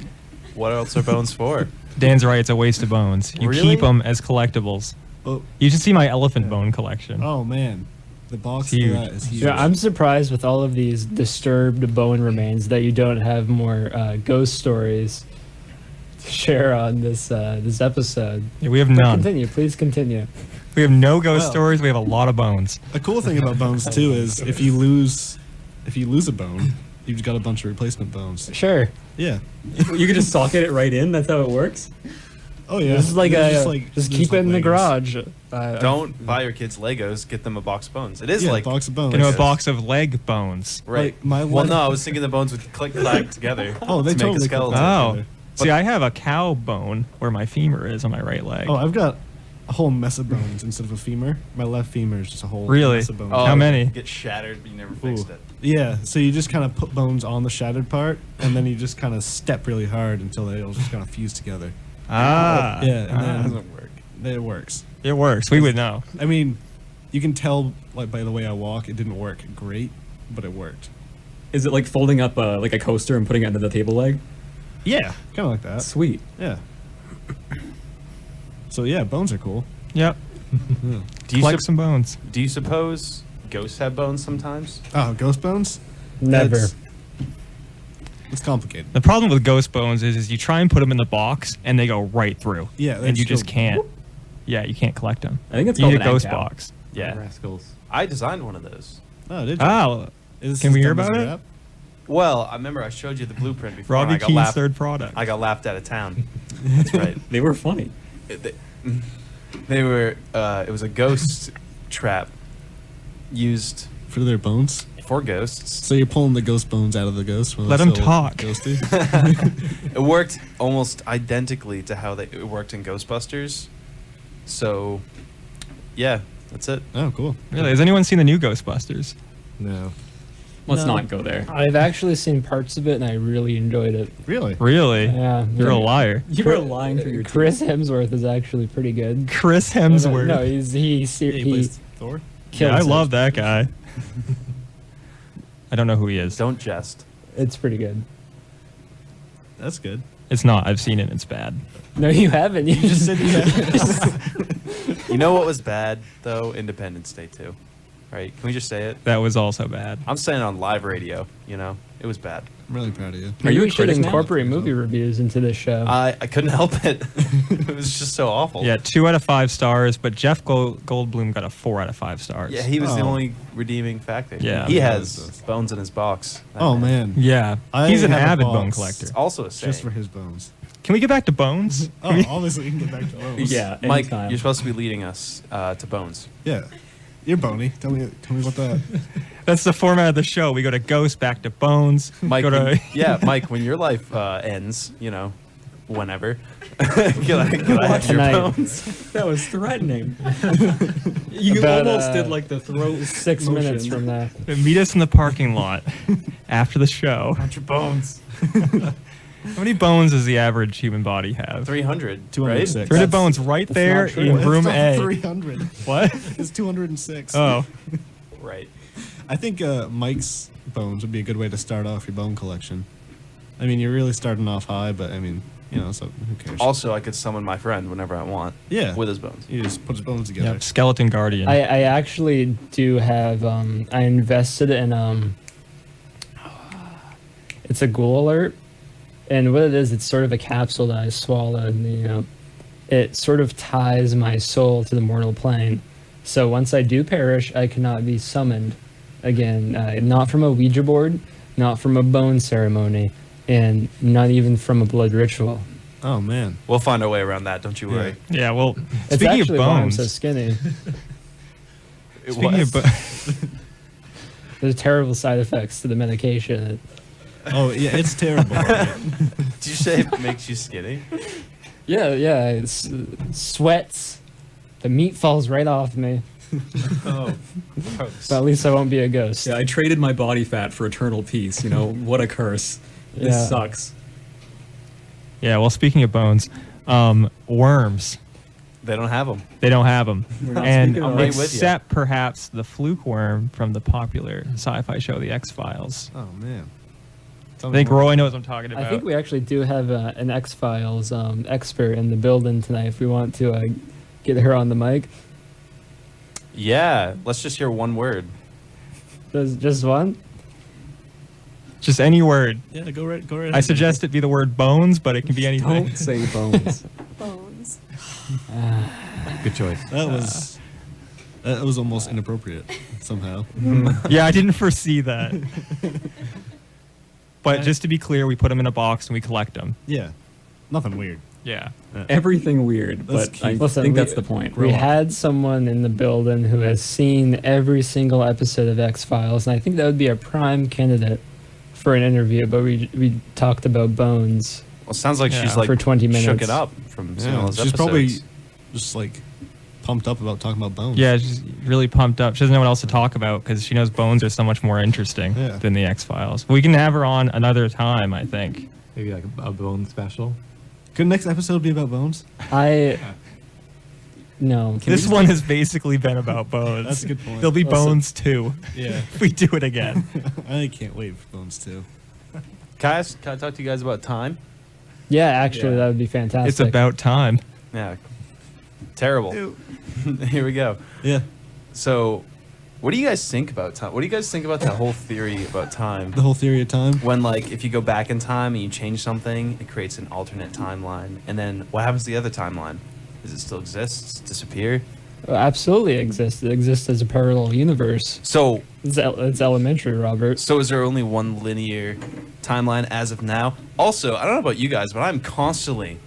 What else are bones for? Dan's right. It's a waste of bones. You Really? keep them as collectibles. Oh, You should see my elephant bone collection. oh man, the box It's for huge. that is huge. Yeah, I'm surprised with all of these disturbed bone remains that you don't have more ghost stories to share on this this episode. Yeah, we have But none. Continue, please continue. We have no ghost Well- stories. We have a lot of bones. A cool thing about bones too is if you lose a bone, you've got a bunch of replacement bones. Sure. Yeah. You can just socket it right in. That's how it works. Oh yeah. This is like They're just just keep it in the Legos. garage. Don't buy your kids Legos. Get them a box of bones. It is Yeah, like box of bones. You know, a box of leg bones. right. Like, my well, wife- no, I was thinking the bones would click clack together. Oh, they to make a totally click skeleton. Oh. together. See, I have a cow bone where my femur is on my right leg. Oh, I've got a whole mess of bones instead of a femur. My left femur is just a whole Really? mess of bones. How many? Get shattered, but you never fixed Ooh. it. Yeah, so you just kind of put bones on the shattered part, and then you just kind of step really hard until they all just kind of fuse together. Ah. Yeah, and Ah. then Doesn't work. it works. It works. We would know. I mean, you can tell like by the way I walk, it didn't work great, but it worked. Is it like folding up like a coaster and putting it under the table leg? Yeah, kind of like that. Sweet. Yeah. So yeah, bones are cool. Yep. Do you, Collect some bones. do you suppose ghosts have bones sometimes? Oh, ghost bones? Never. It's complicated. The problem with ghost bones is you try and put them in the box and they go right through. Yeah, and you still- just can't. Yeah, you can't collect them. I think it's you called need a an ghost egg cow. box. Yeah. Rascals. I designed one of those. Oh, did you? Oh, Is can this we hear dumb as about a it? rap? Well, I remember I showed you the blueprint before. Robbie and I got Keane's laughed. third product. I got laughed out of town. That's right. They were funny. They were. It was a ghost trap used For their bones? for ghosts. So you're pulling the ghost bones out of the ghost? while Let they're 'em still talk. Ghosty? It worked almost identically to how it worked in Ghostbusters. So, yeah, that's it. Oh, cool. Really? Has anyone seen the new Ghostbusters? No. Let's No. not go there. I've actually seen parts of it, and I really enjoyed it. Really? Really? Yeah. You're a liar. You were lying through your teeth. Chris Hemsworth is actually pretty good. Chris Hemsworth. No, he He plays Thor? kills Yeah, I it. love that guy. I don't know who he is. Don't jest. It's pretty good. That's good. It's not. I've seen it. It's bad. No, you haven't. You Just said you had. You know what was bad though? Independence Day 2. Right? Can we just say it? That was also bad. I'm saying it on live radio. You know, it was bad. I'm really proud of you. Maybe you a we should critic now? incorporate movie reviews into this show. I couldn't help it. It was just so awful. Yeah, 2 out of 5 stars, but Jeff Goldblum got a 4 out of 5 stars. Yeah, he was the Oh. only redeeming factor. Yeah. He Yeah, has it does. bones in his box. That Oh, man. Yeah. I He's an have a avid box bone collector. It's also a saying. Just for his bones. Can we get back to bones? Oh, obviously you can get back to bones. Yeah, Mike, anytime. you're supposed to be leading us to bones. Yeah. You're bony. Tell me about that. That's the format of the show. We go to ghosts, back to bones. Mike, go to yeah, Mike, when your life ends, you know, whenever, can I have your Tonight. bones? That was threatening. You About, almost did like the throat 6 motion. minutes from now. meet us in the parking lot after the show. Want your bones? How many bones does the average human body have? 300, right? 206. 300 bones right there not true. in It's room not A. 300. What? It's 206. Oh, Right. I think Mike's bones would be a good way to start off your bone collection. I mean, you're really starting off high, but I mean, you know, so who cares? Also, I could summon my friend whenever I want. Yeah. With his bones. You just put his bones together. yep. Skeleton Guardian. I actually do have. I invested in. It's a Ghoul Alert, and what it is, it's sort of a capsule that I swallow, and you know, it sort of ties my soul to the mortal plane. So once I do perish, I cannot be summoned again. Not from a Ouija board, not from a bone ceremony, and not even from a blood ritual. Oh, man. We'll find our way around that. Don't you worry. yeah, well, It's speaking of actually why I'm bones. so skinny. It Speaking was. of bo- There's terrible side effects to the medication. Oh, yeah, it's terrible. Right? Did you say it makes you skinny? Yeah, it's sweats. The meat falls right off me. Oh, But at least I won't be a ghost. yeah. I traded my body fat for eternal peace. You know what a curse. This Yeah. sucks. yeah, well, speaking of bones, worms. They don't have them. They don't have them. not And speaking of I'm right with you. except perhaps the fluke worm from the popular sci-fi show The X-Files. Oh, man. I think Roy knows what I'm talking about. I think we actually do have an X-Files expert in the building tonight if we want to get her on the mic. Yeah. Let's just hear one word. Just one? Just any word. Yeah, go right. I suggest it be the word bones, but it can be anything. Don't say bones. Bones. Good choice. That was almost inappropriate somehow. Yeah, I didn't foresee that. But just to be clear, we put them in a box and we collect them. Yeah. Nothing weird. Yeah. Everything weird, That's but I cute. Listen, think we- that's the point. We had someone in the building who has seen every single episode of X-Files, and I think that would be a prime candidate for an interview, but we talked about bones. Well, it sounds like Yeah. she's like For 20 shook minutes. it up from seeing all Yeah, those she's episodes. probably just like pumped up about talking about bones. Yeah, she's really pumped up. She doesn't know what else to talk about because she knows bones are so much more interesting Yeah. than the X-Files. We can have her on another time, I think. Maybe like a bone special. Could next episode be about bones? No. This one has basically been about bones. That's a good point. There'll be Listen. bones too. Yeah. If we do it again. I can't wait for bones too. Can I talk to you guys about time? Yeah, actually, that would be fantastic. It's about time. Yeah. Terrible. Here we go. Yeah. So, What do you guys think about time? What do you guys think about that whole theory about time? The whole theory of time? When, like, if you go back in time and you change something, it creates an alternate timeline. And then what happens to the other timeline? Does it still exist? Does it disappear? Absolutely exists. It exists as a parallel universe. So it's elementary, Robert. So is there only one linear timeline as of now? Also, I don't know about you guys, but I'm constantly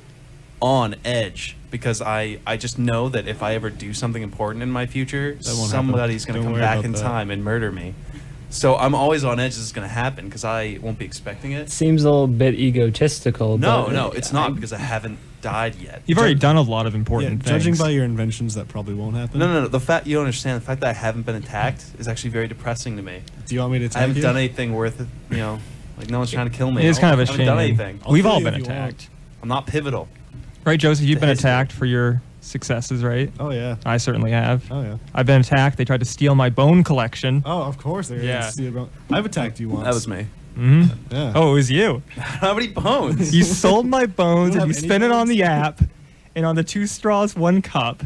on edge because I just know that if I ever do something important in my future, somebody's going to come back in time and murder me. So I'm always on edge this is going to happen because I won't be expecting it. Seems a little bit egotistical. No, it's not because I haven't died yet. You've already done a lot of important things. Judging by your inventions, that probably won't happen. No. The fact you don't understand, the fact that I haven't been attacked is actually very depressing to me. Do you want me to attack I haven't you? done anything worth it, like no one's trying to kill me. It is kind of a I haven't done shame. anything. We've all been attacked. I'm not pivotal. Right, Joseph? You've been attacked for your successes, right? Oh, yeah. I certainly have. Oh, yeah. I've been attacked. They tried to steal my bone collection. Oh, of course. Yeah. I've attacked you once. That was me. Mm-hmm. Yeah. Oh, it was you. How many bones? You sold my bones You don't and you have spin any it on bones? the app, and on the 2 straws, 1 cup.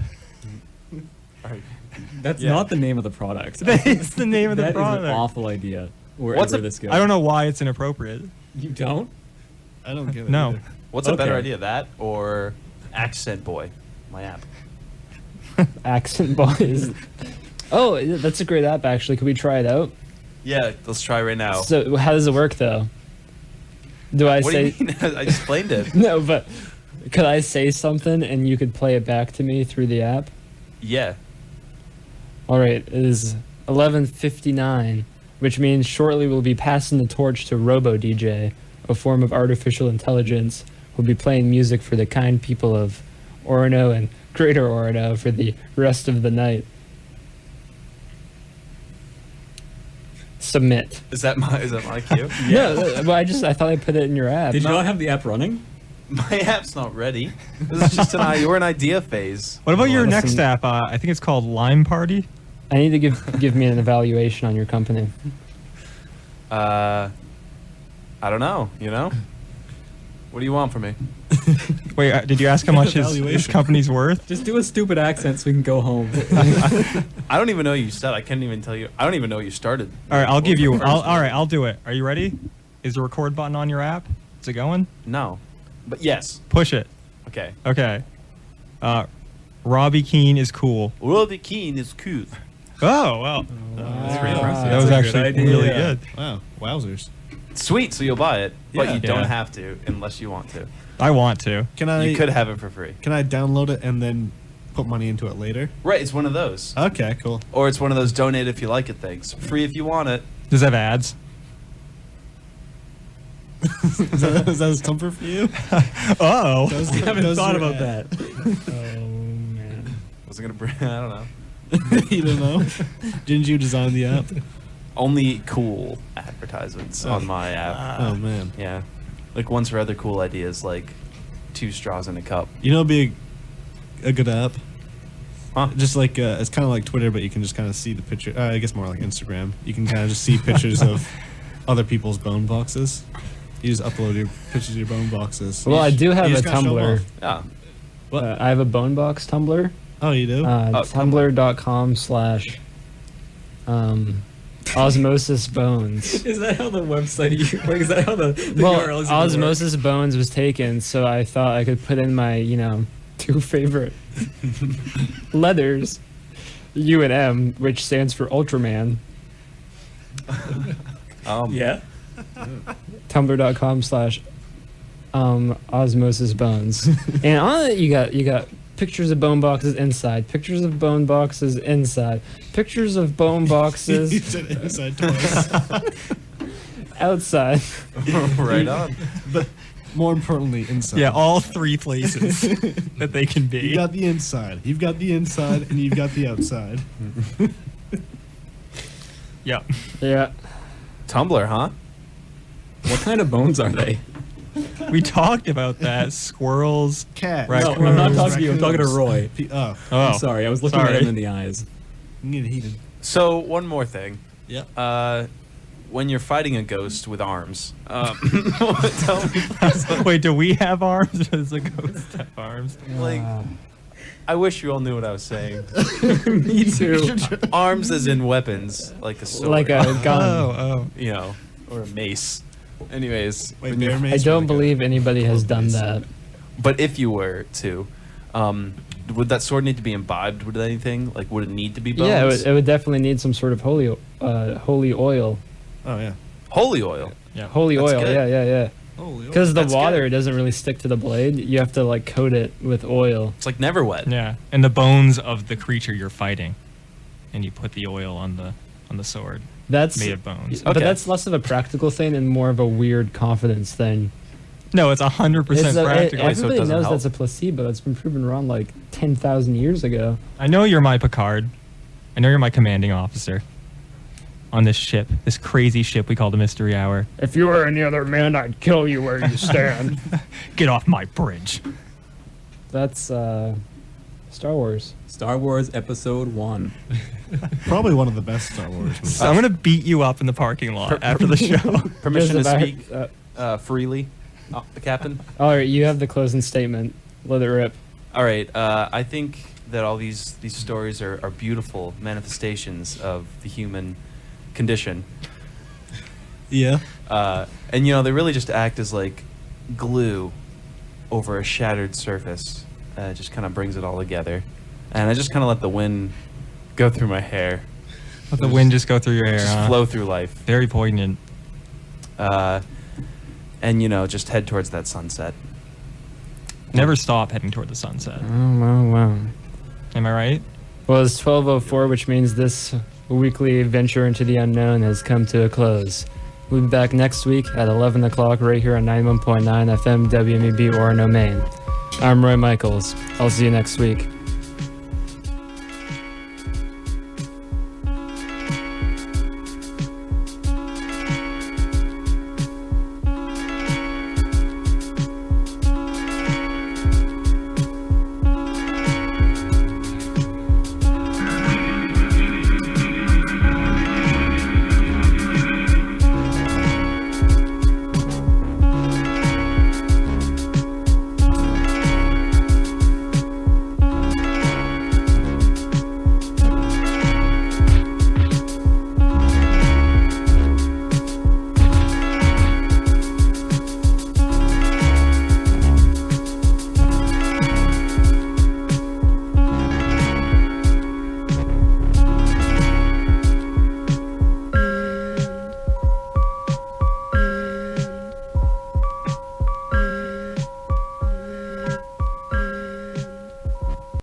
That's not the name of the product. It's the name of the That product. is an awful idea. Wherever this goes. I don't know why it's inappropriate. You don't? I don't get it. No. either. What's a better Okay. idea, that or Accent Boy, my app? Accent Boys. Oh, that's a great app, actually. Could we try it out? Yeah, let's try right now. So, how does it work, though? Do I What say... do you mean? I explained it. No, but could I say something and you could play it back to me through the app? Yeah. All right, it is 11:59, which means shortly we'll be passing the torch to Robo DJ, a form of artificial intelligence who'll be playing music for the kind people of Orono and Greater Orono for the rest of the night. Submit. Is that my cue? No, but I thought I put it in your app. Did you not have the app running? My app's not ready. This is just we're an idea phase. What about your Listen. next app? I think it's called Lime Party. I need to give me an evaluation on your company. I don't know. What do you want from me? Wait, did you ask how much his Evaluation. company's worth? Just do a stupid accent so we can go home. I don't even know you said. I can't even tell you. I don't even know you started. All right, I'll give you. First. All right, I'll do it. Are you ready? Is the record button on your app? Is it going? No, but yes. Push it. Okay. Okay. Robbie Keane is cool. Robbie Keane is cool. Oh well. That's pretty impressive. That was That's a good actually idea. really good. Wow. Wowzers. Sweet. So you'll buy it, but Yeah. you don't Yeah. have to unless you want to. I want to. Can I? You could have it for free. Can I download it and then put money into it later? Right. It's one of those. Okay, cool. Or it's one of those donate if you like it things. Free if you want it. Does it have ads? is that a comfort for you? Oh. Does- I haven't does thought your about ad- that. Oh man. Was it gonna bring? I don't know. You don't know? Didn't you design the app? Only cool advertisements on my app. Oh man. Yeah. Like ones for other cool ideas, like 2 straws in a cup. You know, it'd be a good app. Huh? Just like it's kind of like Twitter, but you can just kind of see the picture. I guess more like Instagram. You can kind of just see pictures of other people's bone boxes. You just upload your pictures of your bone boxes. Well, I do have You a just gotta show 'em Tumblr. off. Yeah. I have a bone box Tumblr. Oh, you do? Tumblr.com/ Osmosis Bones. Is that how the website? Is that how the Well, URL is? Osmosis Bones was taken, so I thought I could put in my 2 favorite letters, U and M, which stands for Ultraman. Yeah. Tumblr.com/ Osmosis Bones. And on it, you got pictures of bone boxes inside, pictures of bone boxes inside, pictures of bone You boxes said inside twice. outside. Right on. But more importantly, inside. Yeah, all 3 places that they can You be. got the inside. You've got the inside, and you've got the outside. Yep. Yeah. Tumblr, huh? What kind of bones are they? We talked about that. Squirrels. Cat. No, Raccoons. I'm not talking to you. I'm talking to Roy. Oh, Oh, I'm sorry. I was looking sorry. at him in the eyes. I'm getting heated. So one more thing. Yep. When you're fighting a ghost with arms, tell me. Wait, do we have arms? Or does the ghost have arms? Like, I wish you all knew what I was saying. Me too. Arms as in weapons, like a sword. Like a gun. Oh. You know, or a mace. Anyways, Wait, when you- bear I mace? don't believe anybody has done that. but if you were to, would that sword need to be imbibed with anything? Like, would it need to be bones? Yeah, it would definitely need some sort of holy oil. Oh yeah. Holy oil. Yeah. Holy That's oil, good. yeah. Holy oil. Because the That's water good. doesn't really stick to the blade. You have to like coat it with oil. It's like never wet. Yeah, and the bones of the creature you're fighting, and you put the oil on the sword. That's made of bones. But Okay. that's less of a practical thing and more of a weird confidence thing. No, it's 100% practical. Everybody doesn't knows help. that's a placebo. It's been proven wrong like 10,000 years ago. I know you're my Picard. I know you're my commanding officer on this ship, this crazy ship we call the Mystery Hour. If you were any other man, I'd kill you where you stand. Get off my bridge. That's Star Wars. Star Wars Episode 1. Probably one of the best Star Wars movies. I'm gonna beat you up in the parking lot after the show. Permission to Just about- speak freely, Captain. All right, you have the closing statement. Let it rip. All right. I think that all these stories are beautiful manifestations of the human condition. Yeah. And you know, they really just act as like glue over a shattered surface. It just kind of brings it all together. And I just kind of let the wind go through my hair. Let the wind just go through your hair. Just huh? flow through life. Very poignant. And you know, just head towards that sunset. Never stop heading toward the sunset. Oh, wow. Am I right? Well, it's 12:04, which means this weekly venture into the unknown has come to a close. We'll be back next week at 11 o'clock right here on 91.9 FM WMEB Orono, Maine. I'm Roy Michaels. I'll see you next week.